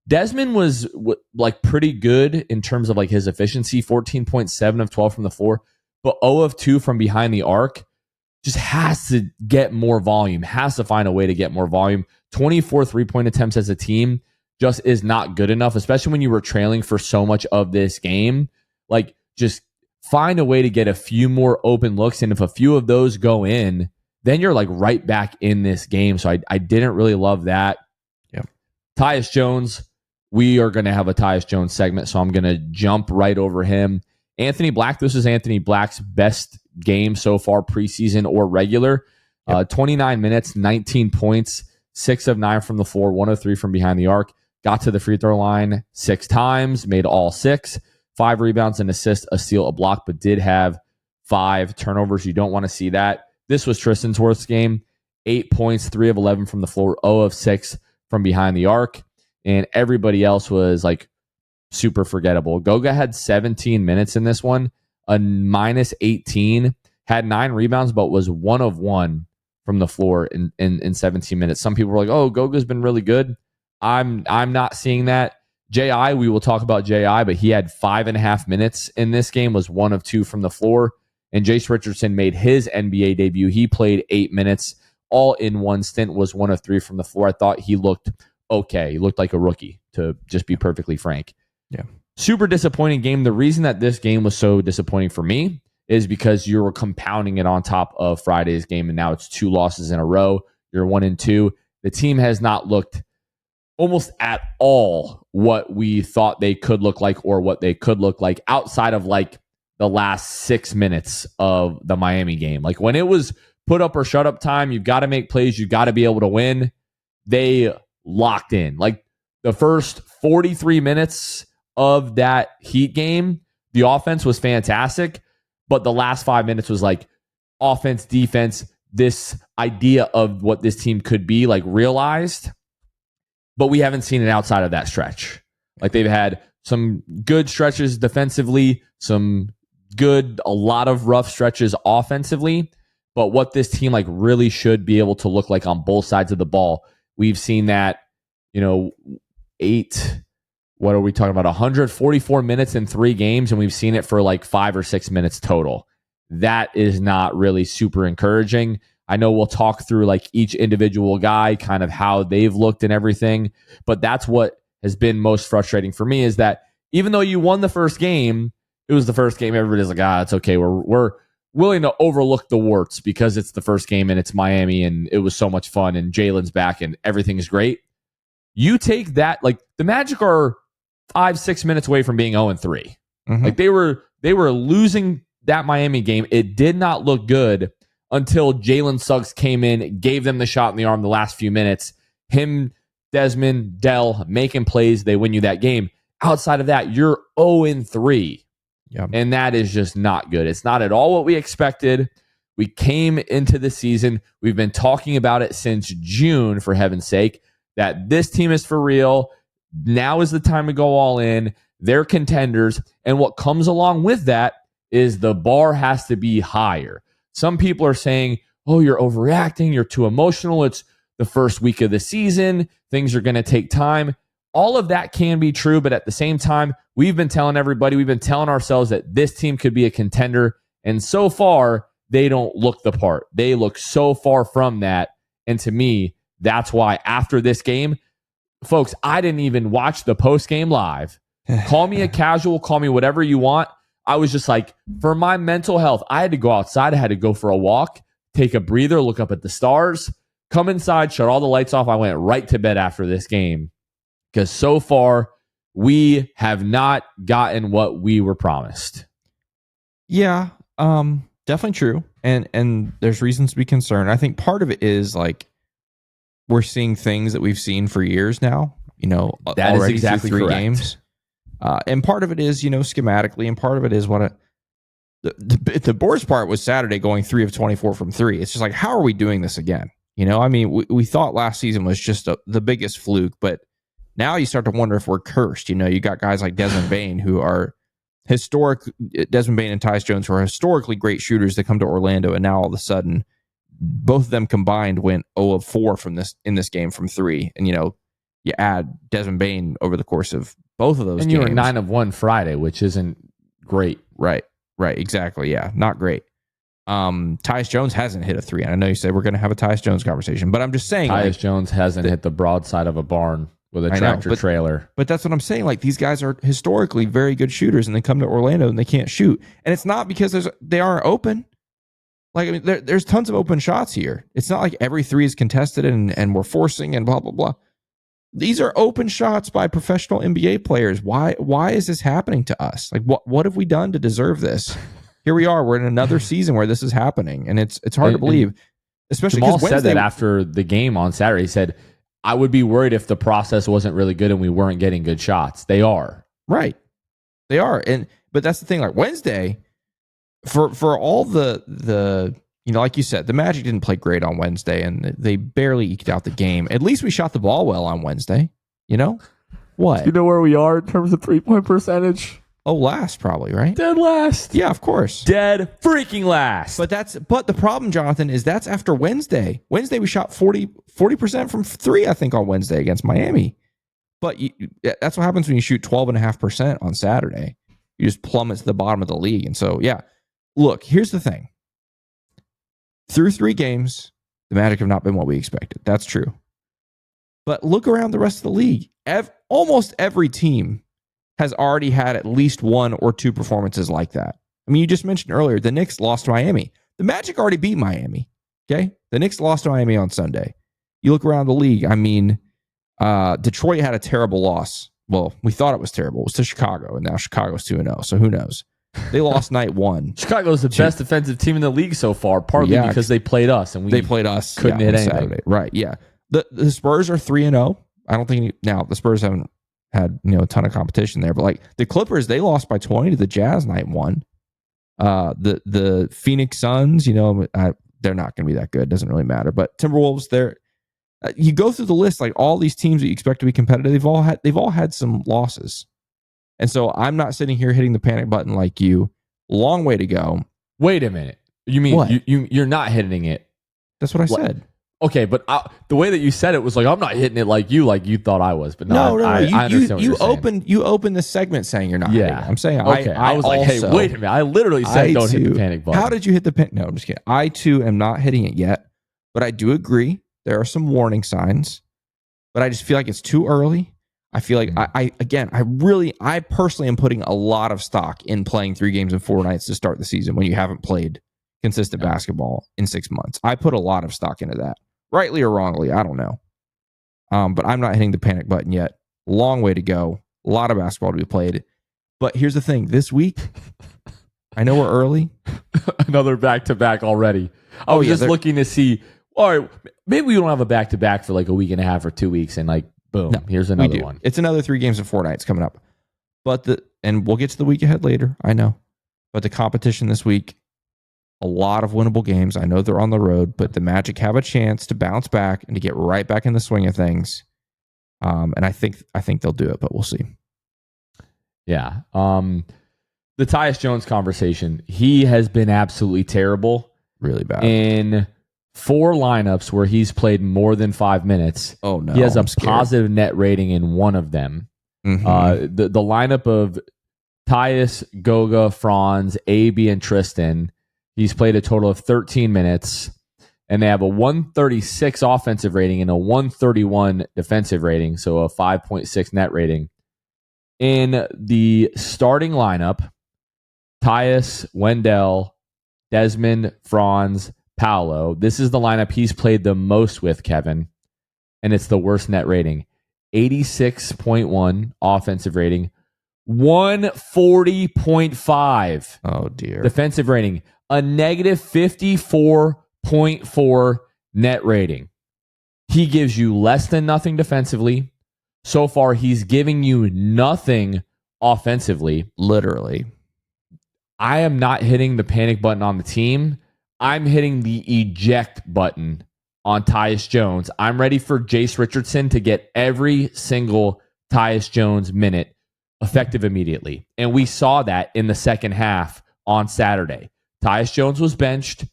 Desmond was like pretty good in terms of like his efficiency, 14.7 of 12 from the floor, but 0 of 2 from behind the arc. Just has to get more volume, has to find a way to get more volume. 24 3-point attempts as a team just is not good enough, especially when you were trailing for so much of this game. Like, just find a way to get a few more open looks, and if a few of those go in, then you're like right back in this game. So I didn't really love that. Yeah. Tyus Jones, we are going to have a Tyus Jones segment, so I'm going to jump right over him. Anthony Black, this is Anthony Black's best game so far, preseason or regular. 29 minutes, 19 points, 6 of 9 from the floor, 1 of 3 from behind the arc. Got to the free throw line 6 times, made all 6. 5 rebounds, an assist, a steal, a block, but did have 5 turnovers. You don't want to see that. This was Tristan Wirth's game. 8 points, 3 of 11 from the floor, 0 of 6 from behind the arc. And everybody else was like super forgettable. Goga had 17 minutes in this one, a minus 18, had 9 rebounds, but was 1 of 1 from the floor in 17 minutes. Some people were like, oh, Goga's been really good. I'm not seeing that. J.I., we will talk about J.I., but he had 5.5 minutes in this game, was 1 of 2 from the floor. And Jace Richardson made his NBA debut. He played 8 minutes, all in one stint, was 1 of 3 from the floor. I thought he looked okay. He looked like a rookie, to just be perfectly frank. Yeah. Super disappointing game. The reason that this game was so disappointing for me is because you were compounding it on top of Friday's game, and now it's 2 losses in a row. You're 1-2. The team has not looked almost at all what we thought they could look like, or what they could look like outside of like the last 6 minutes of the Miami game. Like when it was put up or shut up time, you've got to make plays, you've got to be able to win. They locked in. Like the first 43 minutes of that Heat game, the offense was fantastic, but the last 5 minutes was like offense, defense, this idea of what this team could be like realized. But we haven't seen it outside of that stretch. Like they've had some good stretches defensively, a lot of rough stretches offensively. But what this team like really should be able to look like on both sides of the ball, we've seen that, what are we talking about? 144 minutes in 3 games, and we've seen it for like 5 or 6 minutes total. That is not really super encouraging. I know we'll talk through like each individual guy, kind of how they've looked and everything, but that's what has been most frustrating for me, is that even though you won the first game, it was the first game. Everybody's like, it's okay. We're willing to overlook the warts because it's the first game and it's Miami and it was so much fun and Jalen's back and everything's great. You take that, like the Magic are 5-6 minutes away from being 0-3. Mm-hmm. Like they were losing that Miami game. It did not look good until Jalen Suggs came in, gave them the shot in the arm the last few minutes. Him, Desmond, Dell making plays, they win you that game. Outside of that, you're 0-3. Yeah. And that is just not good. It's not at all what we expected. We came into the season. We've been talking about it since June, for heaven's sake, that this team is for real. Now is the time to go all in. They're contenders. And what comes along with that is the bar has to be higher. Some people are saying, oh, you're overreacting. You're too emotional. It's the first week of the season. Things are going to take time. All of that can be true, but at the same time, we've been telling everybody, we've been telling ourselves that this team could be a contender, and so far, they don't look the part. They look so far from that, and to me, that's why after this game, folks, I didn't even watch the post-game live. Call me a casual, call me whatever you want. I was just like, for my mental health, I had to go outside, I had to go for a walk, take a breather, look up at the stars, come inside, shut all the lights off. I went right to bed after this game. Because so far, we have not gotten what we were promised. Yeah, definitely true. And there's reasons to be concerned. I think part of it is like we're seeing things that we've seen for years now. That already is exactly through 3 correct. games. And part of it is, schematically, and part of it is the worst part was Saturday going 3 of 24 from 3. It's just like, how are we doing this again? We thought last season was just the biggest fluke, but now you start to wonder if we're cursed. You got guys like Desmond Bane who are Desmond Bane and Tyus Jones, who are historically great shooters that come to Orlando, and now all of a sudden, both of them combined went 0 of 4 in this game from 3. And you add Desmond Bane over the course of both of those and games. And you were 9 of 1 Friday, which isn't great. Right, exactly. Yeah, not great. Tyus Jones hasn't hit a 3. And I know you said we're going to have a Tyus Jones conversation, but I'm just saying, Tyus Jones hasn't hit the broadside of a barn with a tractor trailer. But that's what I'm saying. Like, these guys are historically very good shooters, and they come to Orlando and they can't shoot. And it's not because they aren't open. Like, there's tons of open shots here. It's not like every 3 is contested and we're forcing and blah, blah, blah. These are open shots by professional NBA players. Why is this happening to us? Like, what have we done to deserve this? Here we are. We're in another season where this is happening, and it's hard to believe. Especially because Jamal said that after the game on Saturday. He said, I would be worried if the process wasn't really good and we weren't getting good shots. They are. Right. They are. But that's the thing. Like Wednesday, for all the like you said, the Magic didn't play great on Wednesday, and they barely eked out the game. At least we shot the ball well on Wednesday. What? You know where we are in terms of 3-point percentage? Oh, last probably, right? Dead last. Yeah, of course. Dead freaking last. But the problem, Jonathan, is that's after Wednesday. Wednesday we shot 40% from three, I think, on Wednesday against Miami. But that's what happens when you shoot 12.5% on Saturday. You just plummet to the bottom of the league. And so, yeah, look, here's the thing. Through 3 games, the Magic have not been what we expected. That's true. But look around the rest of the league. Almost every team has already had at least 1 or 2 performances like that. I mean, you just mentioned earlier, the Knicks lost to Miami. The Magic already beat Miami. Okay? The Knicks lost to Miami on Sunday. You look around the league, I mean, Detroit had a terrible loss. Well, we thought it was terrible. It was to Chicago, and now Chicago's 2-0, so who knows? They lost night 1. Chicago's the best defensive team in the league so far, partly because they played us, and they played us couldn't hit anything. Saturday. Right, yeah. The Spurs are 3-0. I don't think now the Spurs haven't had a ton of competition there, but like the Clippers, they lost by 20 to the Jazz night 1. The Phoenix Suns, they're not going to be that good. Doesn't really matter. But Timberwolves, you go through the list, like all these teams that you expect to be competitive, they've all had some losses. And so I'm not sitting here hitting the panic button like you. Long way to go. Wait a minute. You mean what? You're not hitting it? That's what I said. Okay, but the way that you said it was like I'm not hitting it like you thought I was. But no. I understand you what you're saying. You opened the segment saying you're not. Yeah, hitting it. I'm saying okay. I was like, hey, wait a minute. I literally said don't hit the panic button. How did you hit the panic? No, I'm just kidding. I too am not hitting it yet, but I do agree there are some warning signs. But I just feel like it's too early. I feel like I personally am putting a lot of stock in playing 3 games in 4 nights to start the season when you haven't played consistent basketball in 6 months. I put a lot of stock into that, rightly or wrongly. I don't know. But I'm not hitting the panic button yet. Long way to go. A lot of basketball to be played. But here's the thing. This week, I know we're early. Another back-to-back already. I was just looking to see, all right, maybe we don't have a back-to-back for like a week and a half or 2 weeks and like, boom, here's another one. It's another 3 games in 4 nights coming up. And we'll get to the week ahead later, I know. But the competition this week, a lot of winnable games. I know they're on the road, but the Magic have a chance to bounce back and to get right back in the swing of things. And I think they'll do it, but we'll see. Yeah. The Tyus Jones conversation, he has been absolutely terrible. Really bad. In 4 lineups where he's played more than 5 minutes. Oh no! He has a positive net rating in one of them. Mm-hmm. The lineup of Tyus, Goga, Franz, AB, and Tristan. He's played a total of 13 minutes, and they have a 136 offensive rating and a 131 defensive rating, so a 5.6 net rating. In the starting lineup, Tyus, Wendell, Desmond, Franz, Paolo. This is the lineup he's played the most with, Kevin, and it's the worst net rating. 86.1 offensive rating, 140.5. Oh, dear. Defensive rating, a negative 54.4 net rating. He gives you less than nothing defensively. So far, he's giving you nothing offensively. Literally. I am not hitting the panic button on the team. I'm hitting the eject button on Tyus Jones. I'm ready for Jace Richardson to get every single Tyus Jones minute effective immediately. And we saw that in the second half on Saturday. Tyus Jones was benched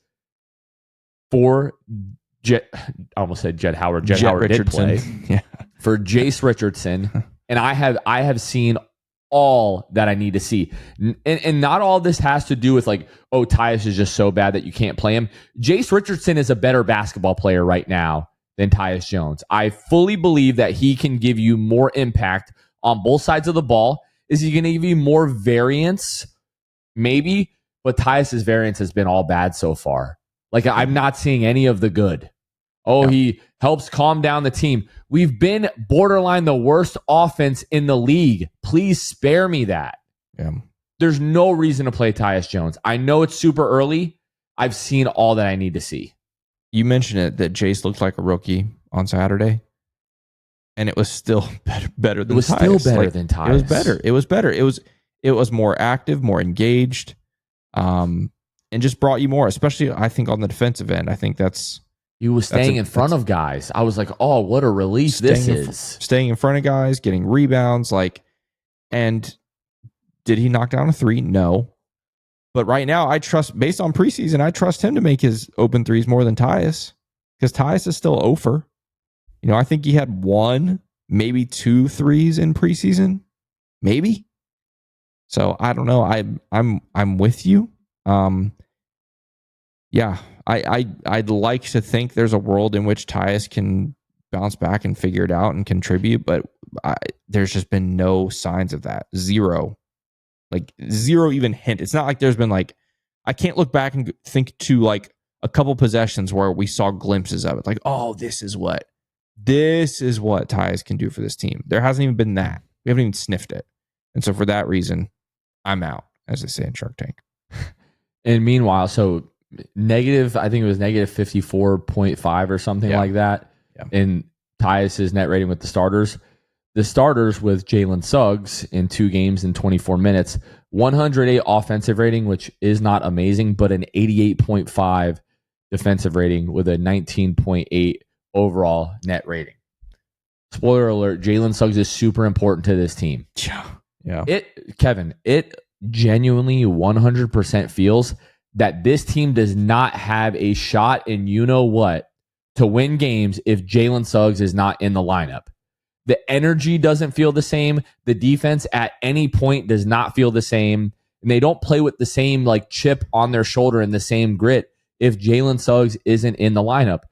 for I almost said Jet Howard. Jet Howard Richardson. did play Yeah. for Jace Richardson. And I have seen all that I need to see. And not all this has to do with like, oh, Tyus is just so bad that you can't play him. Jace Richardson is a better basketball player right now than Tyus Jones. I fully believe that he can give you more impact on both sides of the ball. Is he going to give you more variance? Maybe, but Tyus's variance has been all bad so far. Like, I'm not seeing any of the good. Oh, he helps calm down the team. We've been borderline the worst offense in the league. Please spare me that. Yeah. There's no reason to play Tyus Jones. I know it's super early. I've seen all that I need to see. You mentioned it that Jace looked like a rookie on Saturday, and it was still better than Tyus. Still better than Tyus. It was better. It was better. It was more active, more engaged. and just brought you more, especially I think on the defensive end. I think he was staying in front of guys. I was like, oh, what a relief this is. Staying in front of guys, getting rebounds, and did he knock down a three? No. But right now, I trust, based on preseason, I trust him to make his open threes more than Tyus, because Tyus is still over. I think he had 1, maybe 2 threes in preseason, maybe. So I don't know. I'm with you. Yeah, I'd like to think there's a world in which Tyus can bounce back and figure it out and contribute, but there's just been no signs of that. Zero even hint. It's not like there's been I can't look back and think to a couple possessions where we saw glimpses of it. Oh, this is what Tyus can do for this team. There hasn't even been that. We haven't even sniffed it. And so for that reason, I'm out, as they say in Shark Tank. And meanwhile, so negative, I think it was negative 54.5 or something like that. Yeah. In Tyus's net rating with the starters. The starters with Jalen Suggs in 2 games in 24 minutes, 108 offensive rating, which is not amazing, but an 88.5 defensive rating with a 19.8 overall net rating. Spoiler alert, Jalen Suggs is super important to this team. Yeah. Kevin, it genuinely 100% feels that this team does not have a shot in what to win games if Jalen Suggs is not in the lineup. The energy doesn't feel the same. The defense at any point does not feel the same. And they don't play with the same chip on their shoulder and the same grit if Jalen Suggs isn't in the lineup.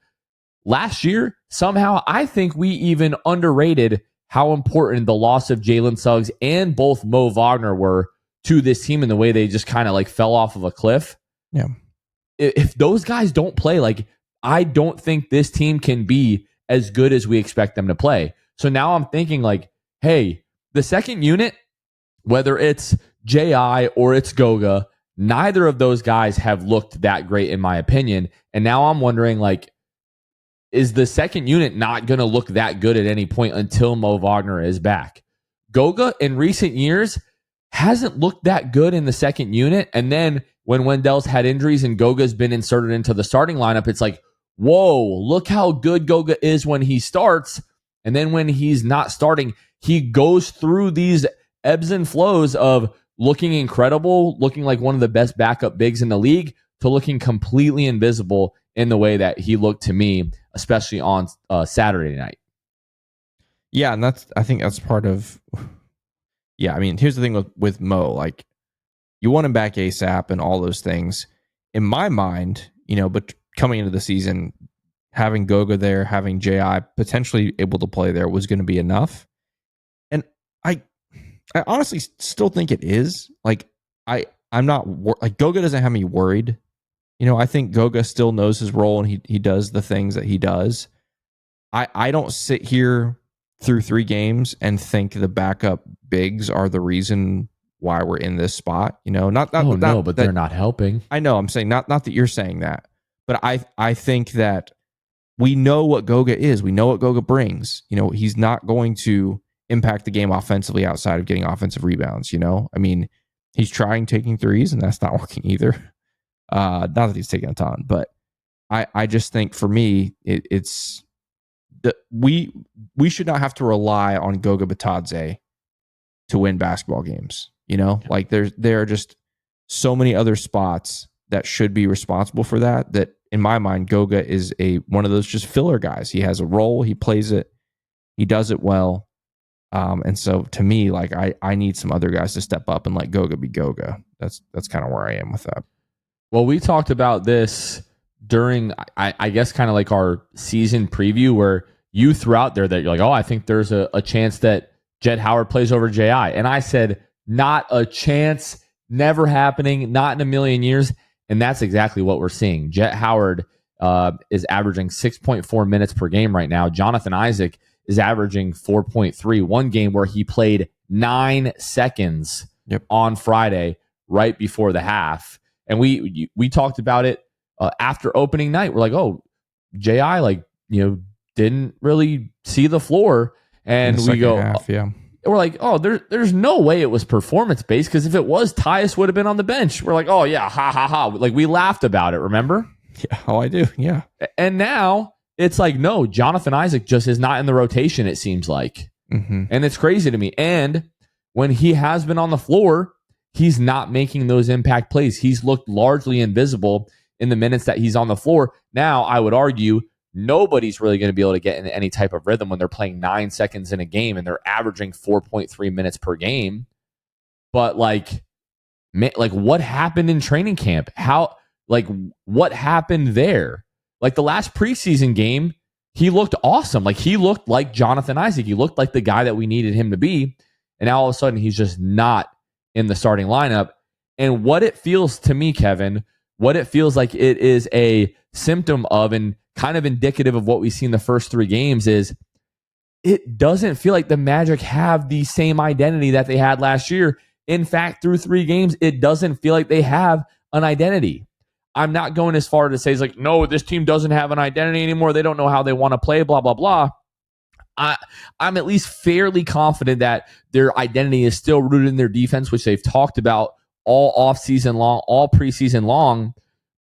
Last year, somehow, I think we even underrated how important the loss of Jalen Suggs and both Mo Wagner were to this team in the way they just kind of fell off of a cliff. Yeah. If those guys don't play, I don't think this team can be as good as we expect them to play. So now I'm thinking hey, the second unit, whether it's J.I. or it's Goga, neither of those guys have looked that great in my opinion. And now I'm wondering is the second unit not going to look that good at any point until Mo Wagner is back? Goga in recent years hasn't looked that good in the second unit. And then when Wendell's had injuries and Goga's been inserted into the starting lineup, it's whoa, look how good Goga is when he starts. And then when he's not starting, he goes through these ebbs and flows of looking incredible, looking like one of the best backup bigs in the league, to looking completely invisible in the way that he looked to me, especially on Saturday night. Yeah, and I think that's part of. Yeah, I mean, here's the thing with Mo. You want him back ASAP and all those things. In my mind, but coming into the season, having Goga there, having J.I. potentially able to play there was going to be enough. And I honestly still think it is. I'm not Goga doesn't have me worried. I think Goga still knows his role and he does the things that he does. I don't sit here through 3 games and think the backup bigs are the reason why we're in this spot. But they're not helping. I know. I'm saying not that you're saying that, but I think that we know what Goga is. We know what Goga brings. He's not going to impact the game offensively outside of getting offensive rebounds. I mean, he's trying taking threes and that's not working either. Not that he's taking a ton, but I just think for me, it's we should not have to rely on Goga Batadze to win basketball games. There are just so many other spots that should be responsible for that. That in my mind, Goga is one of those just filler guys. He has a role, he plays it, he does it well. And so to me, I need some other guys to step up and let Goga be Goga. That's kind of where I am with that. Well, we talked about this during, I guess, kind of our season preview where you threw out there that you're I think there's a chance that Jett Howard plays over J.I. And I said, not a chance, never happening, not in a million years. And that's exactly what we're seeing. Jett Howard is averaging 6.4 minutes per game right now. Jonathan Isaac is averaging 4.3. One game where he played 9 seconds on Friday right before the half. And we talked about it after opening night. We're oh, J.I. didn't really see the floor. And we go, half, yeah. we're like, oh, there's no way it was performance based, because if it was, Tyus would have been on the bench. We're like, oh yeah, ha ha ha. Like, we laughed about it, remember? Yeah. Oh, I do. Yeah. And now it's like, no, Jonathan Isaac just is not in the rotation, it seems like. Mm-hmm. And it's crazy to me. And when he has been on the floor, he's not making those impact plays. He's looked largely invisible in the minutes that he's on the floor. Now, I would argue nobody's really going to be able to get in any type of rhythm when they're playing 9 seconds in a game and they're averaging 4.3 minutes per game. But like what happened in training camp? What happened there? Like, the last preseason game, he looked awesome. Like, he looked like Jonathan Isaac. He looked like the guy that we needed him to be. And now all of a sudden he's just not in the starting lineup. And what it feels to me, Kevin, what it feels like it is a symptom of, and kind of indicative of what we see in the first 3 games, is it doesn't feel like the Magic have the same identity that they had last year. In fact, through 3 games, it doesn't feel like they have an identity. I'm not going as far to say it's like, no, this team doesn't have an identity anymore. They don't know how they want to play, blah, blah, blah. I'm at least fairly confident that their identity is still rooted in their defense, which they've talked about all offseason long, all preseason long.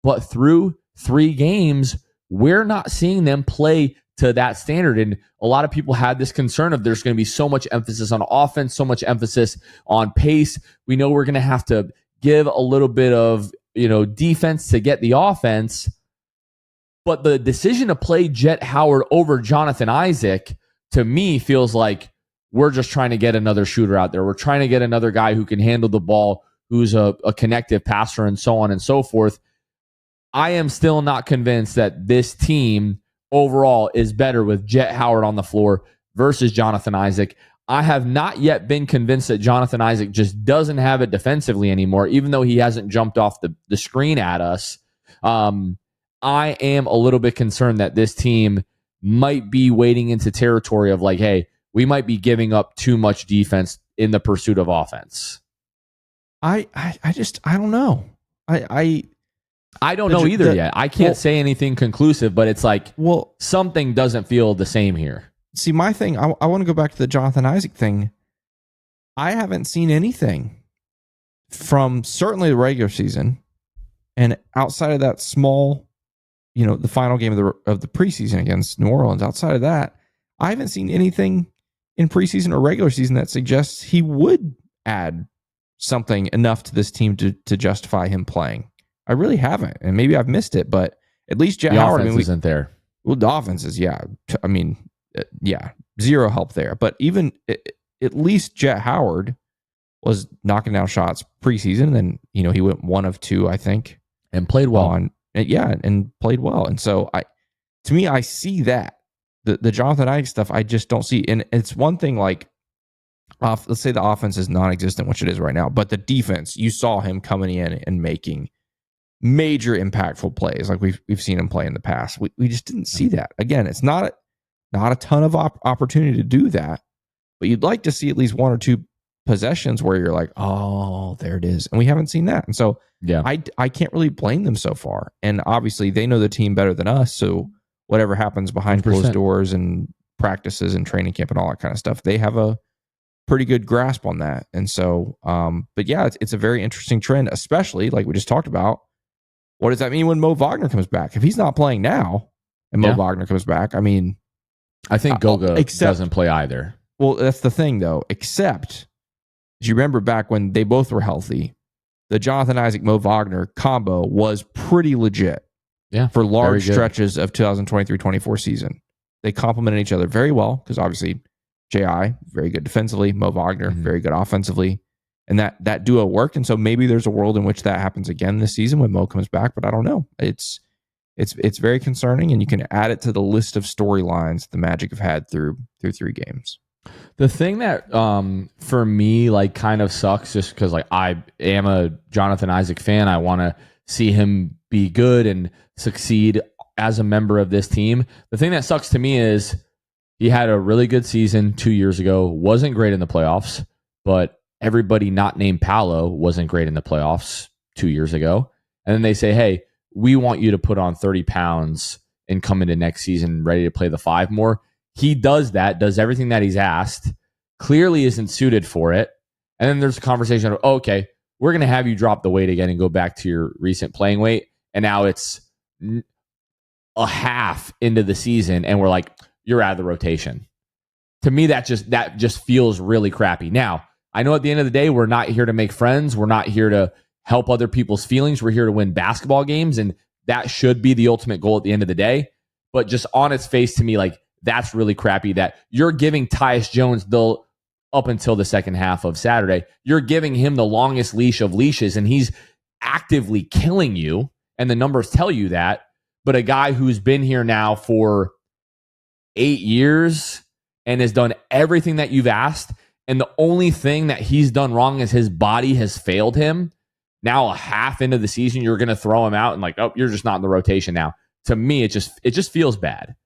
But through 3 games, we're not seeing them play to that standard. And a lot of people had this concern of there's going to be so much emphasis on offense, so much emphasis on pace. We know we're going to have to give a little bit of, defense to get the offense. But the decision to play Jet Howard over Jonathan Isaac, to me, feels like we're just trying to get another shooter out there. We're trying to get another guy who can handle the ball, who's a connective passer, and so on and so forth. I am still not convinced that this team overall is better with Jet Howard on the floor versus Jonathan Isaac. I have not yet been convinced that Jonathan Isaac just doesn't have it defensively anymore, even though he hasn't jumped off the screen at us. I am a little bit concerned that this team might be wading into territory of like, hey, we might be giving up too much defense in the pursuit of offense. I don't know. I don't know either yet. I can't say anything conclusive, but it's like, something doesn't feel the same here. See, my thing, I want to go back to the Jonathan Isaac thing. I haven't seen anything from certainly the regular season, and outside of that small, the final game of the preseason against New Orleans. Outside of that, I haven't seen anything in preseason or regular season that suggests he would add something enough to this team to justify him playing. I really haven't, and maybe I've missed it, but at least Jet Howard isn't there. Well, the offense is, zero help there. But even at least Jet Howard was knocking down shots preseason, and then he went 1 of 2, I think, and played well. And played well. And so to me, I see that the Jonathan Isaac stuff. I just don't see, and it's one thing like, let's say the offense is non-existent, which it is right now, but the defense, you saw him coming in and making major impactful plays like we've seen him play in the past. We just didn't see that. Again, it's not a ton of opportunity to do that, but you'd like to see at least 1 or 2 possessions where you're like, oh, there it is. And we haven't seen that. And so I can't really blame them so far. And obviously they know the team better than us. So whatever happens behind 100%. Closed doors and practices and training camp and all that kind of stuff, they have a pretty good grasp on that. And so, but yeah, it's a very interesting trend, especially like we just talked about. What does that mean when Mo Wagner comes back? If he's not playing now and Mo Wagner comes back, I think Goga doesn't play either. Well, that's the thing, though. Except, as you remember back when they both were healthy, the Jonathan Isaac, Mo Wagner combo was pretty legit for large stretches of 2023-24 season. They complemented each other very well because obviously J.I., very good defensively, Mo Wagner, very good offensively. And that duo worked. And so maybe there's a world in which that happens again this season when Mo comes back, but I don't know. It's very concerning, and you can add it to the list of storylines the Magic have had through 3 games. The thing that for me like kind of sucks, just because like I am a Jonathan Isaac fan, I want to see him be good and succeed as a member of this team. The thing that sucks to me is he had a really good season 2 years ago, wasn't great in the playoffs, but everybody not named Paolo wasn't great in the playoffs 2 years ago. And then they say, hey, we want you to put on 30 pounds and come into next season ready to play the 5 more. He does that, does everything that he's asked, clearly isn't suited for it. And then there's a conversation of, okay, we're going to have you drop the weight again and go back to your recent playing weight. And now it's a half into the season, and we're like, you're out of the rotation. To me, that just feels really crappy. Now, I know at the end of the day, we're not here to make friends. We're not here to help other people's feelings. We're here to win basketball games, and that should be the ultimate goal at the end of the day. But just on its face, to me, like, that's really crappy that you're giving Tyus Jones up until the second half of Saturday, you're giving him the longest leash of leashes, and he's actively killing you, and the numbers tell you that. But a guy who's been here now for 8 years and has done everything that you've asked, and the only thing that he's done wrong is his body has failed him. Now a half into the season, you're going to throw him out and like, oh, you're just not in the rotation now. To me, it just feels bad.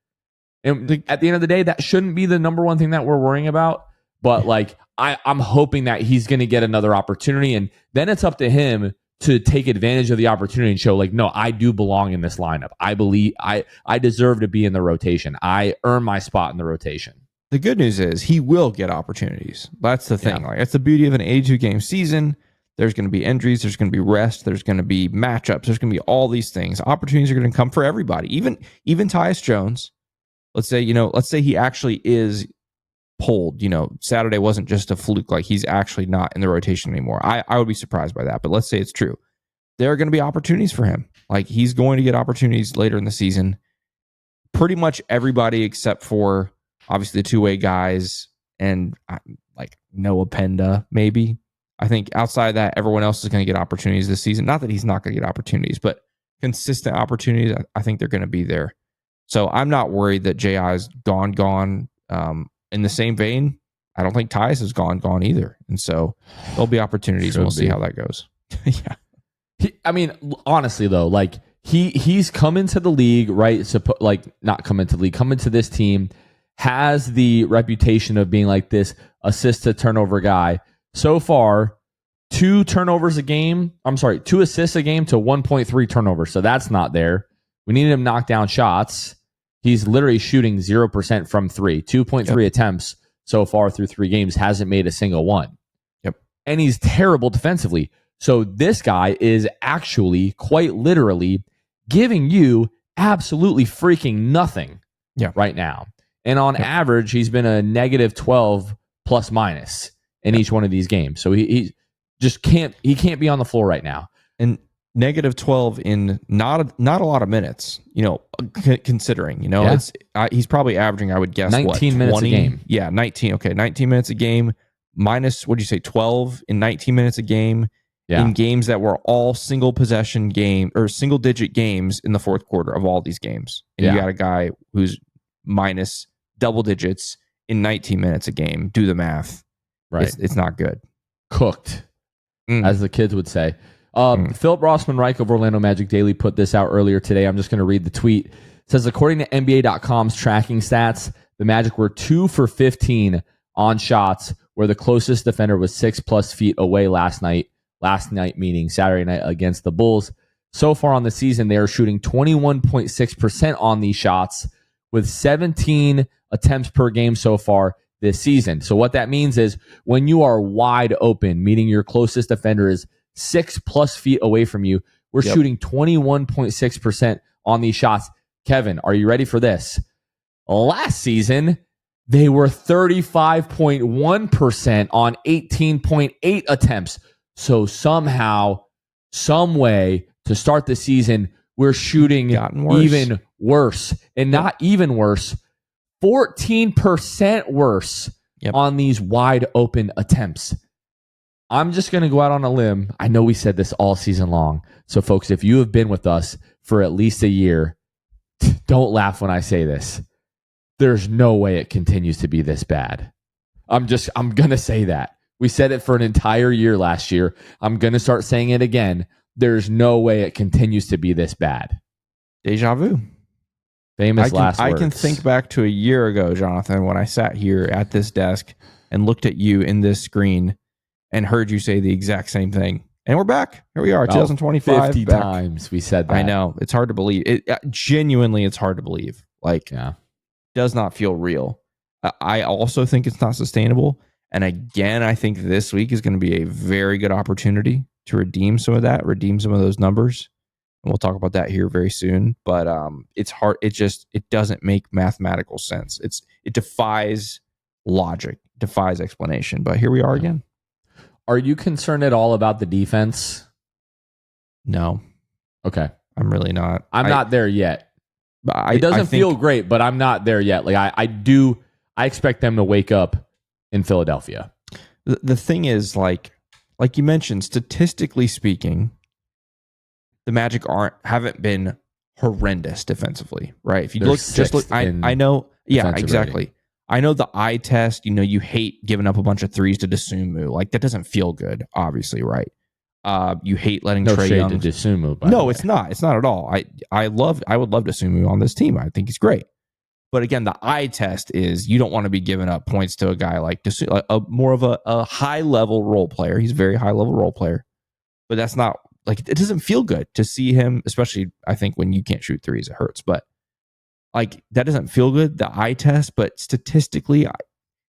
And at the end of the day, that shouldn't be the number one thing that we're worrying about. But like, I'm hoping that he's going to get another opportunity, and then it's up to him to take advantage of the opportunity and show like, no, I do belong in this lineup. I believe I deserve to be in the rotation. I earn my spot in the rotation. The good news is he will get opportunities. That's the thing. Like, that's the beauty of an 82-game season. There's going to be injuries. There's going to be rest. There's going to be matchups. There's going to be all these things. Opportunities are going to come for everybody. Even Tyus Jones. Let's say he actually is pulled. Saturday wasn't just a fluke. Like, he's actually not in the rotation anymore. I would be surprised by that. But let's say it's true. There are going to be opportunities for him. Like, he's going to get opportunities later in the season. Pretty much everybody except for obviously the two-way guys and like Noah Penda, maybe. I think outside of that, everyone else is going to get opportunities this season. Not that he's not going to get opportunities, but consistent opportunities, I think they're going to be there. So I'm not worried that J.I. is gone. In the same vein, I don't think Tyus is gone either. And so there'll be opportunities. We'll see how that goes. Yeah. Honestly, though, like he's come into the league, right? Not come into the league, come into this team, has the reputation of being like this assist to turnover guy. So far, 2 assists a game to 1.3 turnovers. So that's not there. We needed him to knock down shots. He's literally shooting 0% from 3, 2.3 attempts so far through 3 games, hasn't made a single one. Yep. And he's terrible defensively. So this guy is actually quite literally giving you absolutely freaking nothing right now. And on average, he's been a negative 12 plus minus in each one of these games. So he just can't be on the floor right now. And negative 12 in not a lot of minutes, considering, he's probably averaging, I would guess, 19 minutes a game. Yeah, 19. Okay, 19 minutes a game minus, what'd you say, 12 in 19 minutes a game in games that were all single possession game or single digit games in the fourth quarter of all these games. And you got a guy who's minus double digits in 19 minutes a game. Do the math. Right. It's not good. Cooked, as the kids would say. Philip Rossman-Reich of Orlando Magic Daily put this out earlier today. I'm just going to read the tweet. It says, according to NBA.com's tracking stats, the Magic were 2 for 15 on shots, where the closest defender was 6+ feet away last night. Last night meaning Saturday night against the Bulls. So far on the season, they are shooting 21.6% on these shots, with 17 attempts per game so far this season. So what that means is when you are wide open, meaning your closest defender is 6+ feet away from you, we're shooting 21.6% on these shots. Kevin, are you ready for this? Last season, they were 35.1% on 18.8 attempts. So somehow, some way to start the season, we're shooting even worse. And not even worse, 14% worse on these wide open attempts. I'm just going to go out on a limb. I know we said this all season long. So folks, if you have been with us for at least a year, don't laugh when I say this. There's no way it continues to be this bad. I'm going to say that. We said it for an entire year last year. I'm going to start saying it again. There's no way it continues to be this bad. Deja vu. Famous last words. I can think back to a year ago, Jonathan, when I sat here at this desk and looked at you in this screen and heard you say the exact same thing. And we're back. Here we are, 2025. 50 times we said that. I know. It's hard to believe. Genuinely, it's hard to believe. Does not feel real. I also think it's not sustainable. And again, I think this week is going to be a very good opportunity to redeem some of that, redeem some of those numbers. And we'll talk about that here very soon. But it's hard. It doesn't make mathematical sense. It defies logic, defies explanation. But here we are again. Are you concerned at all about the defense? No. Okay. I'm really not. I'm not there yet. It doesn't feel great, but I'm not there yet. Like I expect them to wake up in Philadelphia. The thing is, like you mentioned, statistically speaking, the Magic haven't been horrendous defensively, right? If you I know, yeah, exactly. Rating. I know the eye test. You hate giving up a bunch of threes to Dosunmu. Like that doesn't feel good, obviously, right? You hate letting Trae Young to Dosunmu. No, it's not. It's not at all. I would love Dosunmu on this team. I think he's great. But again, the eye test is you don't want to be giving up points to a guy like more of a high level role player. He's a very high level role player, but that's not like it doesn't feel good to see him, especially I think when you can't shoot threes, it hurts. But like that doesn't feel good, the eye test. But statistically,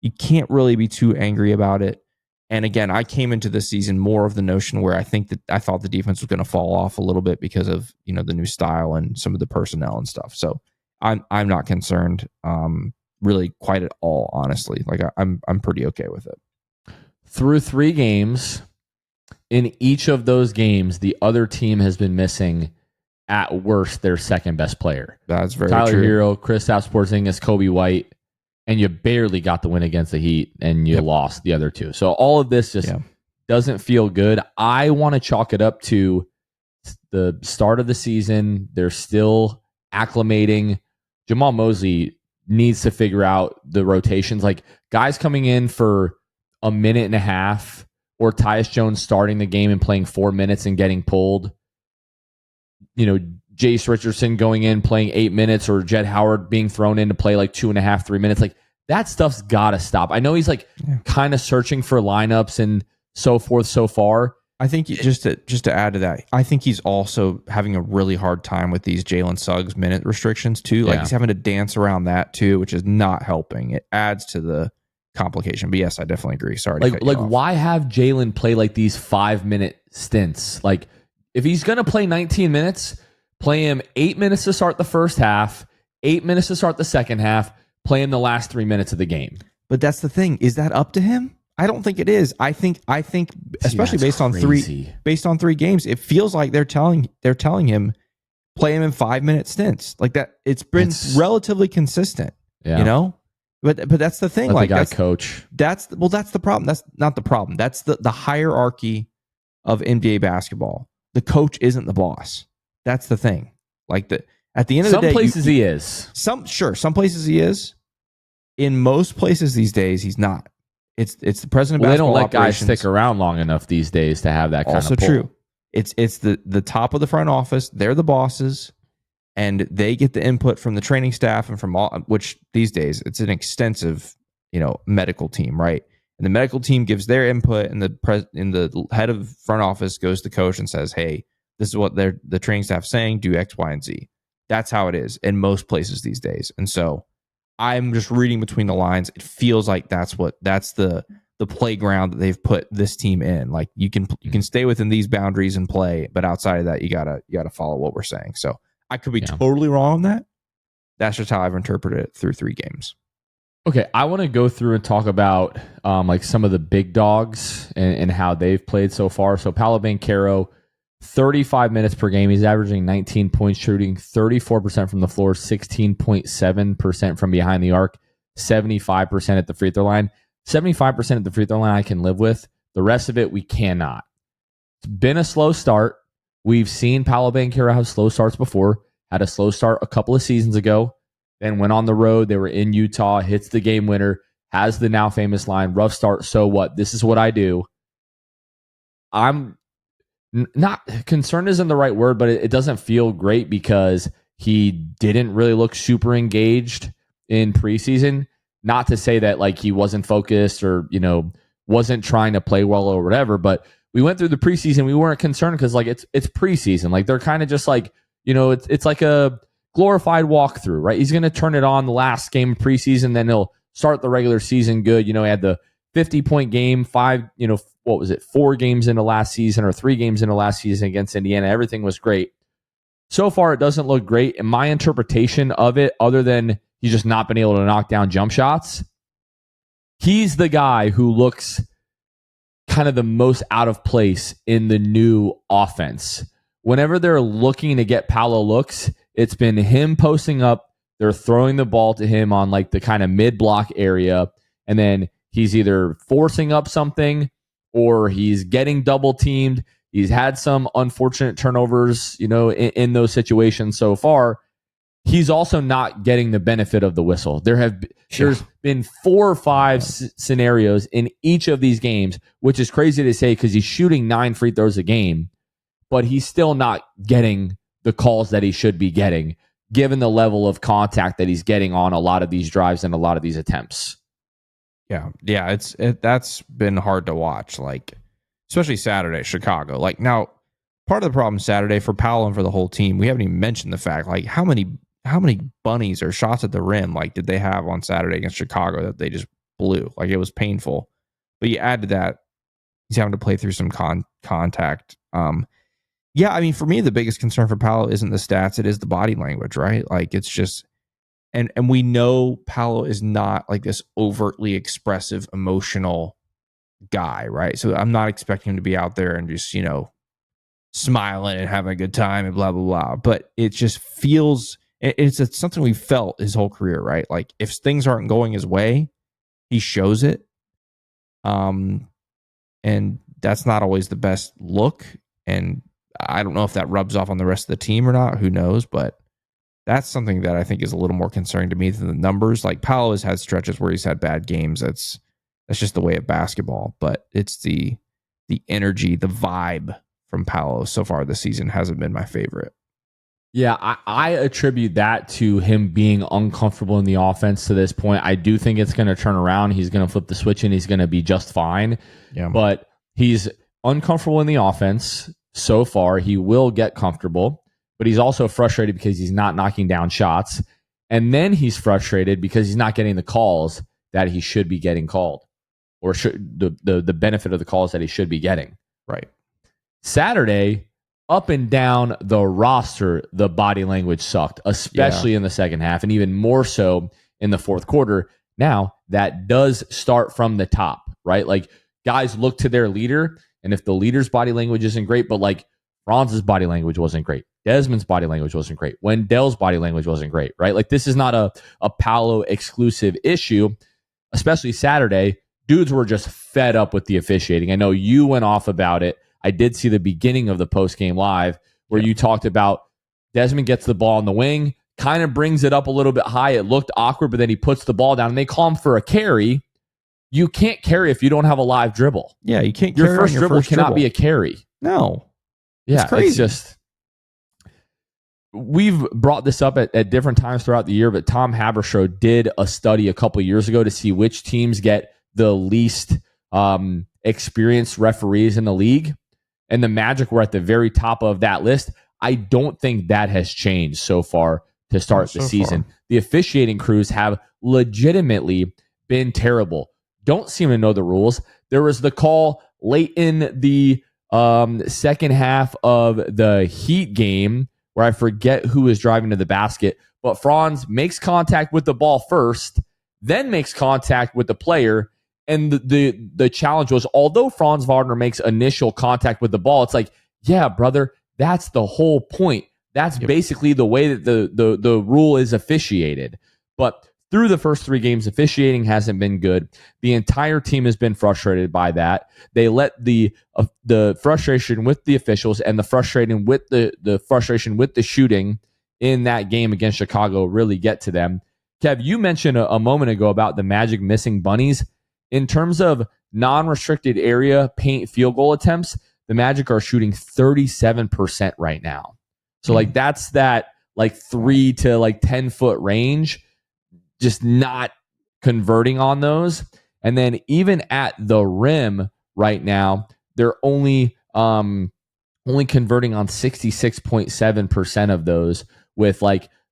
you can't really be too angry about it. And again, I came into the season more of the notion where I thought the defense was going to fall off a little bit because of the new style and some of the personnel and stuff. So I'm not concerned, really quite at all. Honestly, like I'm pretty okay with it. Through 3 games, in each of those games, the other team has been missing at worst their second best player. That's very Tyler true. Hero, Kristaps Porzingis, Kobe White. And you barely got the win against the Heat, and you lost the other 2. So all of this just doesn't feel good. I want to chalk it up to the start of the season. They're still acclimating. Jamal Mosley needs to figure out the rotations. Like guys coming in for a minute and a half, or Tyus Jones starting the game and playing 4 minutes and getting pulled. Jace Richardson going in, playing 8 minutes, or Jett Howard being thrown in to play like 2.5, 3 minutes. Like that stuff's got to stop. I know he's like kind of searching for lineups and so forth so far. I think just to add to that, I think he's also having a really hard time with these Jalen Suggs minute restrictions too. Like he's having to dance around that too, which is not helping. It adds to the complication. But yes, I definitely agree. Sorry to cut you off. Why have Jalen play like these 5-minute stints? Like if he's going to play 19 minutes, play him 8 minutes to start the first half, 8 minutes to start the second half, play him the last 3 minutes of the game. But that's the thing. Is that up to him? I don't think it is. I think especially based on 3 games, it feels like they're telling him play him in 5-minute stints. Like that it's been relatively consistent. Yeah. But that's the thing. Like that's coach. That's the problem. That's not the problem. That's the hierarchy of NBA basketball. The coach isn't the boss. That's the thing. Like at the end of the day, some places he is. Some places he is. In most places these days, he's not. It's the president of basketball. They don't let guys stick around long enough these days to have that kind of pull. Also true. It's the top of the front office. They're the bosses, and they get the input from the training staff and from all. Which these days it's an extensive, medical team, right? And the medical team gives their input, and the head of front office goes to coach and says, "Hey, this is what the training staff saying. Do X, Y, and Z." That's how it is in most places these days. And so I'm just reading between the lines. It feels like that's the playground that they've put this team in. Like you can stay within these boundaries and play, but outside of that, you gotta follow what we're saying. So I could be totally wrong on that. That's just how I've interpreted it through 3 games. Okay, I want to go through and talk about like some of the big dogs and how they've played so far. So Paolo Banchero, 35 minutes per game. He's averaging 19 points, shooting 34% from the floor, 16.7% from behind the arc, 75% at the free throw line. 75% at the free throw line I can live with. The rest of it, we cannot. It's been a slow start. We've seen Paolo Banchero have slow starts before. Had a slow start a couple of seasons ago. Then went on the road. They were in Utah, hits the game winner, has the now famous line, rough start, so what? This is what I do. I'm not concerned isn't the right word, but it doesn't feel great because he didn't really look super engaged in preseason. Not to say that like he wasn't focused or, wasn't trying to play well or whatever, but we went through the preseason. We weren't concerned because like it's preseason. Like they're kind of just like, it's like a glorified walkthrough, right? He's going to turn it on the last game of preseason, then he'll start the regular season good. He had the 50-point game, 4 games into last season or 3 games into last season against Indiana. Everything was great. So far, it doesn't look great. And my interpretation of it, other than he's just not been able to knock down jump shots, he's the guy who looks kind of the most out of place in the new offense. Whenever they're looking to get Paolo looks, it's been him posting up. They're throwing the ball to him on like the kind of mid-block area, and then he's either forcing up something or he's getting double teamed. He's had some unfortunate turnovers, in those situations so far. He's also not getting the benefit of the whistle. There's been 4 or 5 scenarios in each of these games, which is crazy to say because he's shooting 9 free throws a game, but he's still not getting the calls that he should be getting, given the level of contact that he's getting on a lot of these drives and a lot of these attempts. Yeah, that's been hard to watch, like especially Saturday, Chicago. Like now, part of the problem Saturday for Paolo and for the whole team, we haven't even mentioned the fact like how many bunnies or shots at the rim like did they have on Saturday against Chicago that they just blew? Like it was painful. But you add to that, he's having to play through some contact. Yeah, I mean, for me, the biggest concern for Paolo isn't the stats; it is the body language, right? Like it's just, and we know Paolo is not like this overtly expressive, emotional guy, right? So I'm not expecting him to be out there and just smiling and having a good time and blah blah blah. But it just feels it's something we felt his whole career, right? Like if things aren't going his way, he shows it. And that's not always the best look. And I don't know if that rubs off on the rest of the team or not. Who knows? But that's something that I think is a little more concerning to me than the numbers. Like Paolo has had stretches where he's had bad games. That's just the way of basketball. But it's the energy, the vibe from Paolo so far this season hasn't been my favorite. Yeah, I attribute that to him being uncomfortable in the offense to this point. I do think it's going to turn around. He's going to flip the switch and he's going to be just fine. Yeah. But he's uncomfortable in the offense so far. He will get comfortable, but he's also frustrated because he's not knocking down shots. And then he's frustrated because he's not getting the calls that he should be getting called, or the benefit of the calls that he should be getting. Right. Saturday, up and down the roster, the body language sucked, especially in the second half, and even more so in the fourth quarter. Now, that does start from the top, right? Like, guys look to their leader, and if the leader's body language isn't great, but like Franz's body language wasn't great, Desmond's body language wasn't great, Wendell's body language wasn't great, right? Like, this is not a Paolo exclusive issue, especially Saturday. Dudes were just fed up with the officiating. I know you went off about it. I did see the beginning of the post-game live where you talked about Desmond gets the ball on the wing, kind of brings it up a little bit high. It looked awkward, but then he puts the ball down, and they call him for a carry. You can't carry if you don't have a live dribble. Yeah, you can't carry. Your first dribble cannot be a carry. No. Yeah, it's crazy. It's just... We've brought this up at different times throughout the year, but Tom Haberstroh did a study a couple years ago to see which teams get the least experienced referees in the league. And the Magic were at the very top of that list. I don't think that has changed so far to start the season. The officiating crews have legitimately been terrible. Don't seem to know the rules. There was the call late in the second half of the Heat game where I forget who was driving to the basket, but Franz makes contact with the ball first, then makes contact with the player. And the challenge was, although Franz Wagner makes initial contact with the ball, it's like, yeah, brother, that's the whole point. That's basically the way that the rule is officiated. But through the first 3 games, officiating hasn't been good. The entire team has been frustrated by that. They let the frustration with the officials and the frustration with the shooting in that game against Chicago really get to them. Kev, you mentioned a moment ago about the Magic missing bunnies. In terms of non-restricted area paint field goal attempts, the Magic are shooting 37% right now. So that's that 3 to 10 foot range, just not converting on those. And then even at the rim right now, they're only converting on 66.7% of those, with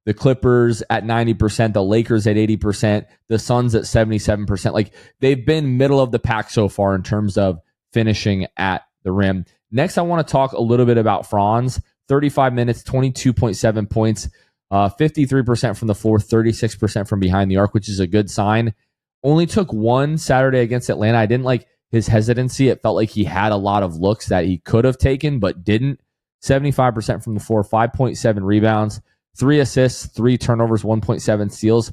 the Clippers at 90%, the Lakers at 80%, the Suns at 77%. Like, they've been middle of the pack so far in terms of finishing at the rim. Next, I want to talk a little bit about Franz. 35 minutes, 22.7 points, 53% from the floor, 36% from behind the arc, which is a good sign. Only took one Saturday against Atlanta. I didn't like his hesitancy. It felt like he had a lot of looks that he could have taken but didn't. 75% from the floor, 5.7 rebounds, 3 assists, 3 turnovers, 1.7 steals.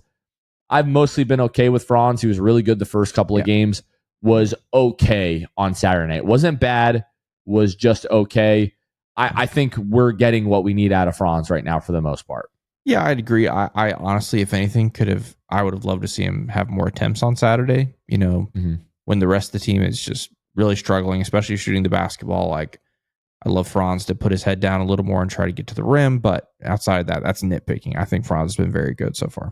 I've mostly been okay with Franz. He was really good the first couple of games. Was okay on Saturday night. Wasn't bad, was just okay. I think we're getting what we need out of Franz right now for the most part. Yeah, I'd agree. I honestly, if anything, I would have loved to see him have more attempts on Saturday. When the rest of the team is just really struggling, especially shooting the basketball. Like, I love Franz to put his head down a little more and try to get to the rim. But outside of that, that's nitpicking. I think Franz has been very good so far.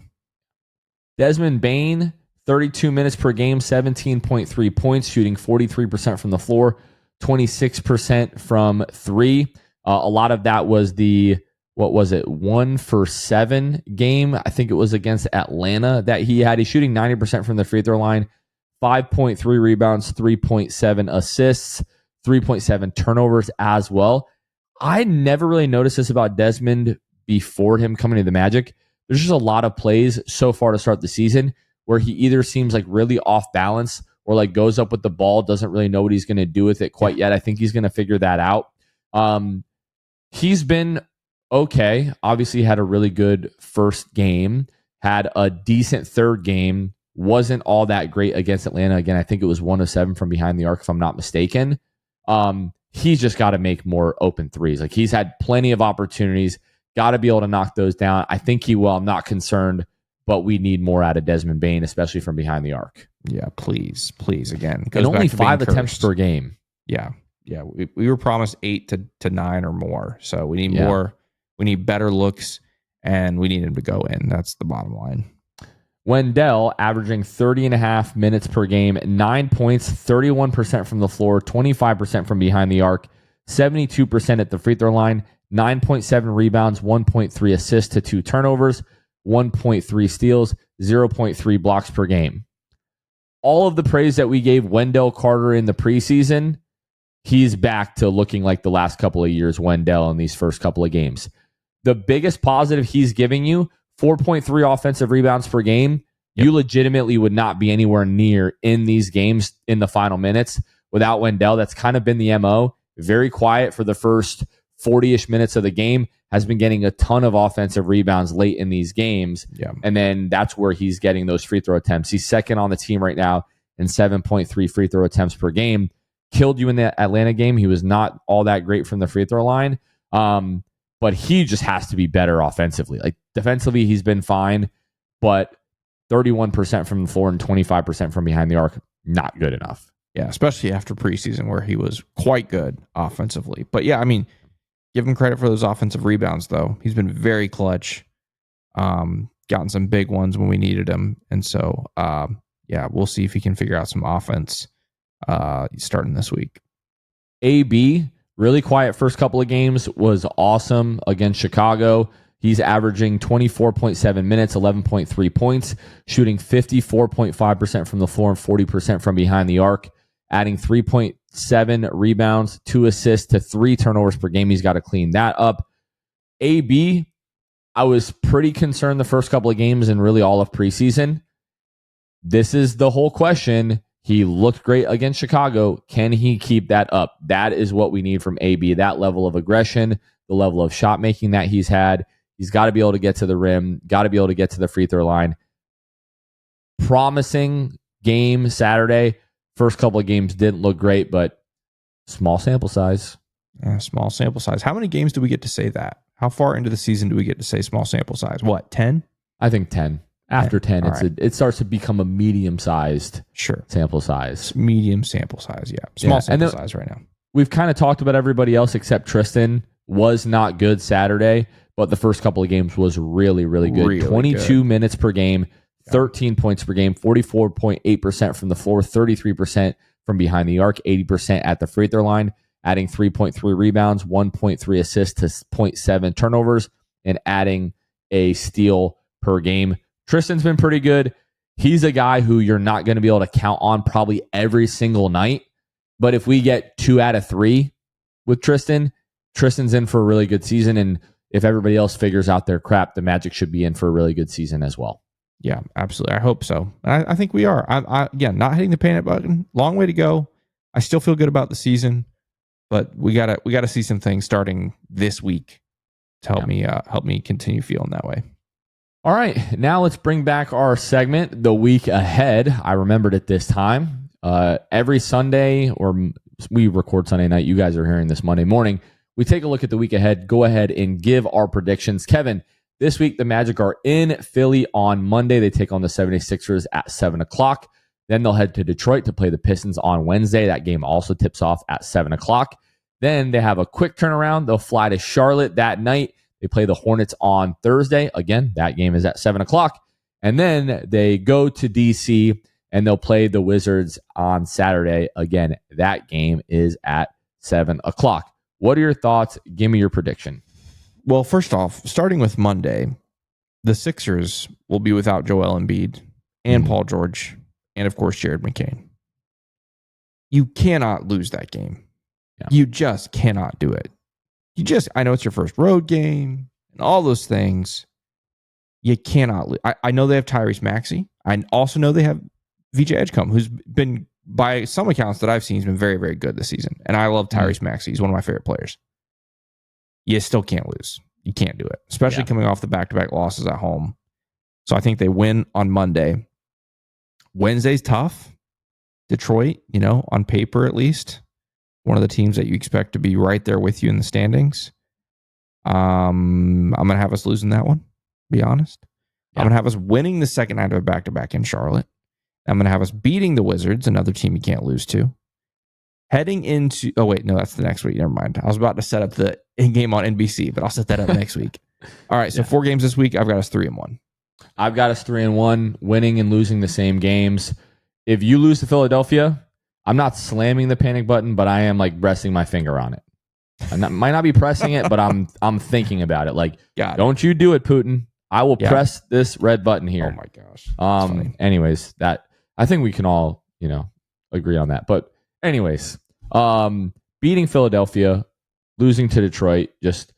Desmond Bane, 32 minutes per game, 17.3 points, shooting 43% from the floor, 26% from 3. A lot of that was the, 1 for 7 game. I think it was against Atlanta that he had. He's shooting 90% from the free throw line, 5.3 rebounds, 3.7 assists, 3.7 turnovers as well. I never really noticed this about Desmond before him coming to the Magic. There's just a lot of plays so far to start the season where he either seems like really off balance or like goes up with the ball, doesn't really know what he's going to do with it quite yet. I think he's going to figure that out. He's been okay. Obviously had a really good first game, had a decent third game, wasn't all that great against Atlanta. Again, I think it was 1 of 7 from behind the arc, if I'm not mistaken. He's just got to make more open threes. Like, he's had plenty of opportunities, got to be able to knock those down. I think he will. I'm not concerned, but we need more out of Desmond Bane, especially from behind the arc. Yeah, please again. And only 5 attempts per game. Yeah. We were promised 8 to 9 or more. So we need more. We need better looks, and we need him to go in. That's the bottom line. Wendell averaging 30.5 minutes per game, 9 points, 31% from the floor, 25% from behind the arc, 72% at the free throw line, 9.7 rebounds, 1.3 assists to 2 turnovers, 1.3 steals, 0.3 blocks per game. All of the praise that we gave Wendell Carter in the preseason, he's back to looking like the last couple of years Wendell in these first couple of games. The biggest positive he's giving you, 4.3 offensive rebounds per game. Yep. You legitimately would not be anywhere near in these games in the final minutes without Wendell. That's kind of been the MO. Very quiet for the first 40-ish minutes of the game, has been getting a ton of offensive rebounds late in these games. Yeah. And then that's where he's getting those free throw attempts. He's second on the team right now in 7.3 free throw attempts per game. Killed you in the Atlanta game. He was not all that great from the free throw line. But he just has to be better offensively. Like, defensively, he's been fine, but 31% from the floor and 25% from behind the arc, not good enough. Yeah, especially after preseason where he was quite good offensively. But yeah, I mean, give him credit for those offensive rebounds, though. He's been very clutch, gotten some big ones when we needed him. And so, we'll see if he can figure out some offense starting this week. AB, really quiet first couple of games, was awesome against Chicago. He's averaging 24.7 minutes, 11.3 points, shooting 54.5% from the floor and 40% from behind the arc, adding 3.7 rebounds, 2 assists to 3 turnovers per game. He's got to clean that up. AB, I was pretty concerned the first couple of games and really all of preseason. This is the whole question. He looked great against Chicago. Can he keep that up? That is what we need from AB, that level of aggression, the level of shot making that he's had. He's got to be able to get to the rim, got to be able to get to the free throw line. Promising game Saturday. First couple of games didn't look great, but small sample size. Yeah, small sample size. How many games do we get to say that? How far into the season do we get to say small sample size? What, 10? I think 10. After 10, it starts to become a medium-sized sample size. Medium sample size, yeah. Small sample size right now. We've kind of talked about everybody else except Tristan. Was not good Saturday, but the first couple of games was really, really good. Really 22 minutes per game, 13 points per game, 44.8% from the floor, 33% from behind the arc, 80% at the free throw line, adding 3.3 rebounds, 1.3 assists to 0.7 turnovers, and adding a steal per game. Tristan's been pretty good. He's a guy who you're not going to be able to count on probably every single night. But if we get 2 out of 3 with Tristan's in for a really good season. And if everybody else figures out their crap, the Magic should be in for a really good season as well. Yeah, absolutely. I hope so. I think we are. Again, not hitting the panic button. Long way to go. I still feel good about the season, but we gotta see some things starting this week to help me continue feeling that way. All right, now let's bring back our segment, The Week Ahead. I remembered it this time. Every Sunday, or we record Sunday night, you guys are hearing this Monday morning, we take a look at the week ahead, go ahead and give our predictions. Kevin, this week the Magic are in Philly on Monday. They take on the 76ers at 7 o'clock. Then they'll head to Detroit to play the Pistons on Wednesday. That game also tips off at 7 o'clock. Then they have a quick turnaround. They'll fly to Charlotte that night. They play the Hornets on Thursday. Again, that game is at 7 o'clock. And then they go to D.C. and they'll play the Wizards on Saturday. Again, that game is at 7 o'clock. What are your thoughts? Give me your prediction. Well, first off, starting with Monday, the Sixers will be without Joel Embiid and Paul George and, of course, Jared McCain. You cannot lose that game. Yeah. You just cannot do it. I know it's your first road game and all those things. You cannot lose. I know they have Tyrese Maxey. I also know they have VJ Edgecombe, who's been, by some accounts that I've seen, he's been very, very good this season. And I love Tyrese Maxey. He's one of my favorite players. You still can't lose. You can't do it, especially coming off the back-to-back losses at home. So I think they win on Monday. Wednesday's tough. Detroit, on paper at least, one of the teams that you expect to be right there with you in the standings. I'm going to have us losing that one, to be honest. Yeah. I'm going to have us winning the second night of a back-to-back in Charlotte. I'm going to have us beating the Wizards, another team you can't lose to. Heading into... Oh, wait, no, that's the next week. Never mind. I was about to set up the in-game on NBC, but I'll set that up next week. All right, so 4 games this week. I've got us 3-1. I've got us 3-1, winning and losing the same games. If you lose to Philadelphia, I'm not slamming the panic button, but I am resting my finger on it. Might not be pressing it, but I'm thinking about it. Don't you do it, Putin. I will press this red button here. Oh my gosh. Anyways, that I think we can all, agree on that. But anyways, beating Philadelphia, losing to Detroit, just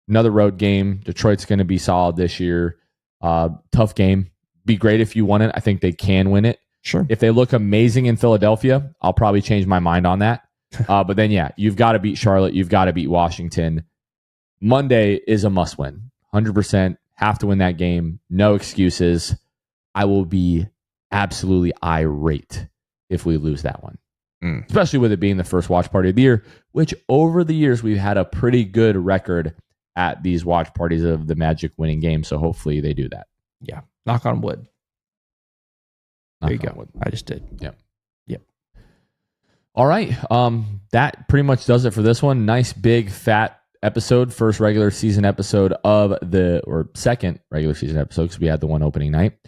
another road game. Detroit's going to be solid this year. Tough game. Be great if you won it. I think they can win it. Sure. If they look amazing in Philadelphia, I'll probably change my mind on that. But then, you've got to beat Charlotte. You've got to beat Washington. Monday is a must win. 100%. Have to win that game. No excuses. I will be absolutely irate if we lose that one. Especially with it being the first watch party of the year, which over the years we've had a pretty good record at these watch parties of the Magic winning game. So hopefully they do that. Yeah. Knock on wood. There you go. Wood. I just did. Yep. All right. That pretty much does it for this one. Nice big fat episode. First regular season episode or second regular season episode because we had the one opening night.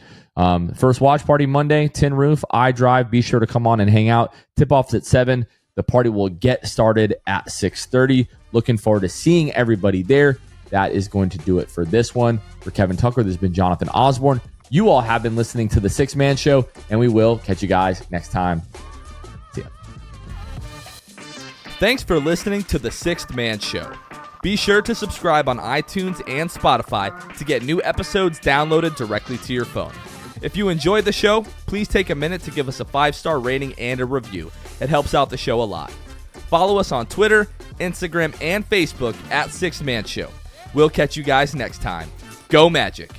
First watch party Monday, Tin Roof, iDrive. Be sure to come on and hang out. Tip-off's at 7. The party will get started at 6:30. Looking forward to seeing everybody there. That is going to do it for this one. For Kevin Tucker, this has been Jonathan Osborne. You all have been listening to The Sixth Man Show, and we will catch you guys next time. See ya. Thanks for listening to The Sixth Man Show. Be sure to subscribe on iTunes and Spotify to get new episodes downloaded directly to your phone. If you enjoyed the show, please take a minute to give us a 5-star rating and a review. It helps out the show a lot. Follow us on Twitter, Instagram, and Facebook at Sixth Man Show. We'll catch you guys next time. Go Magic!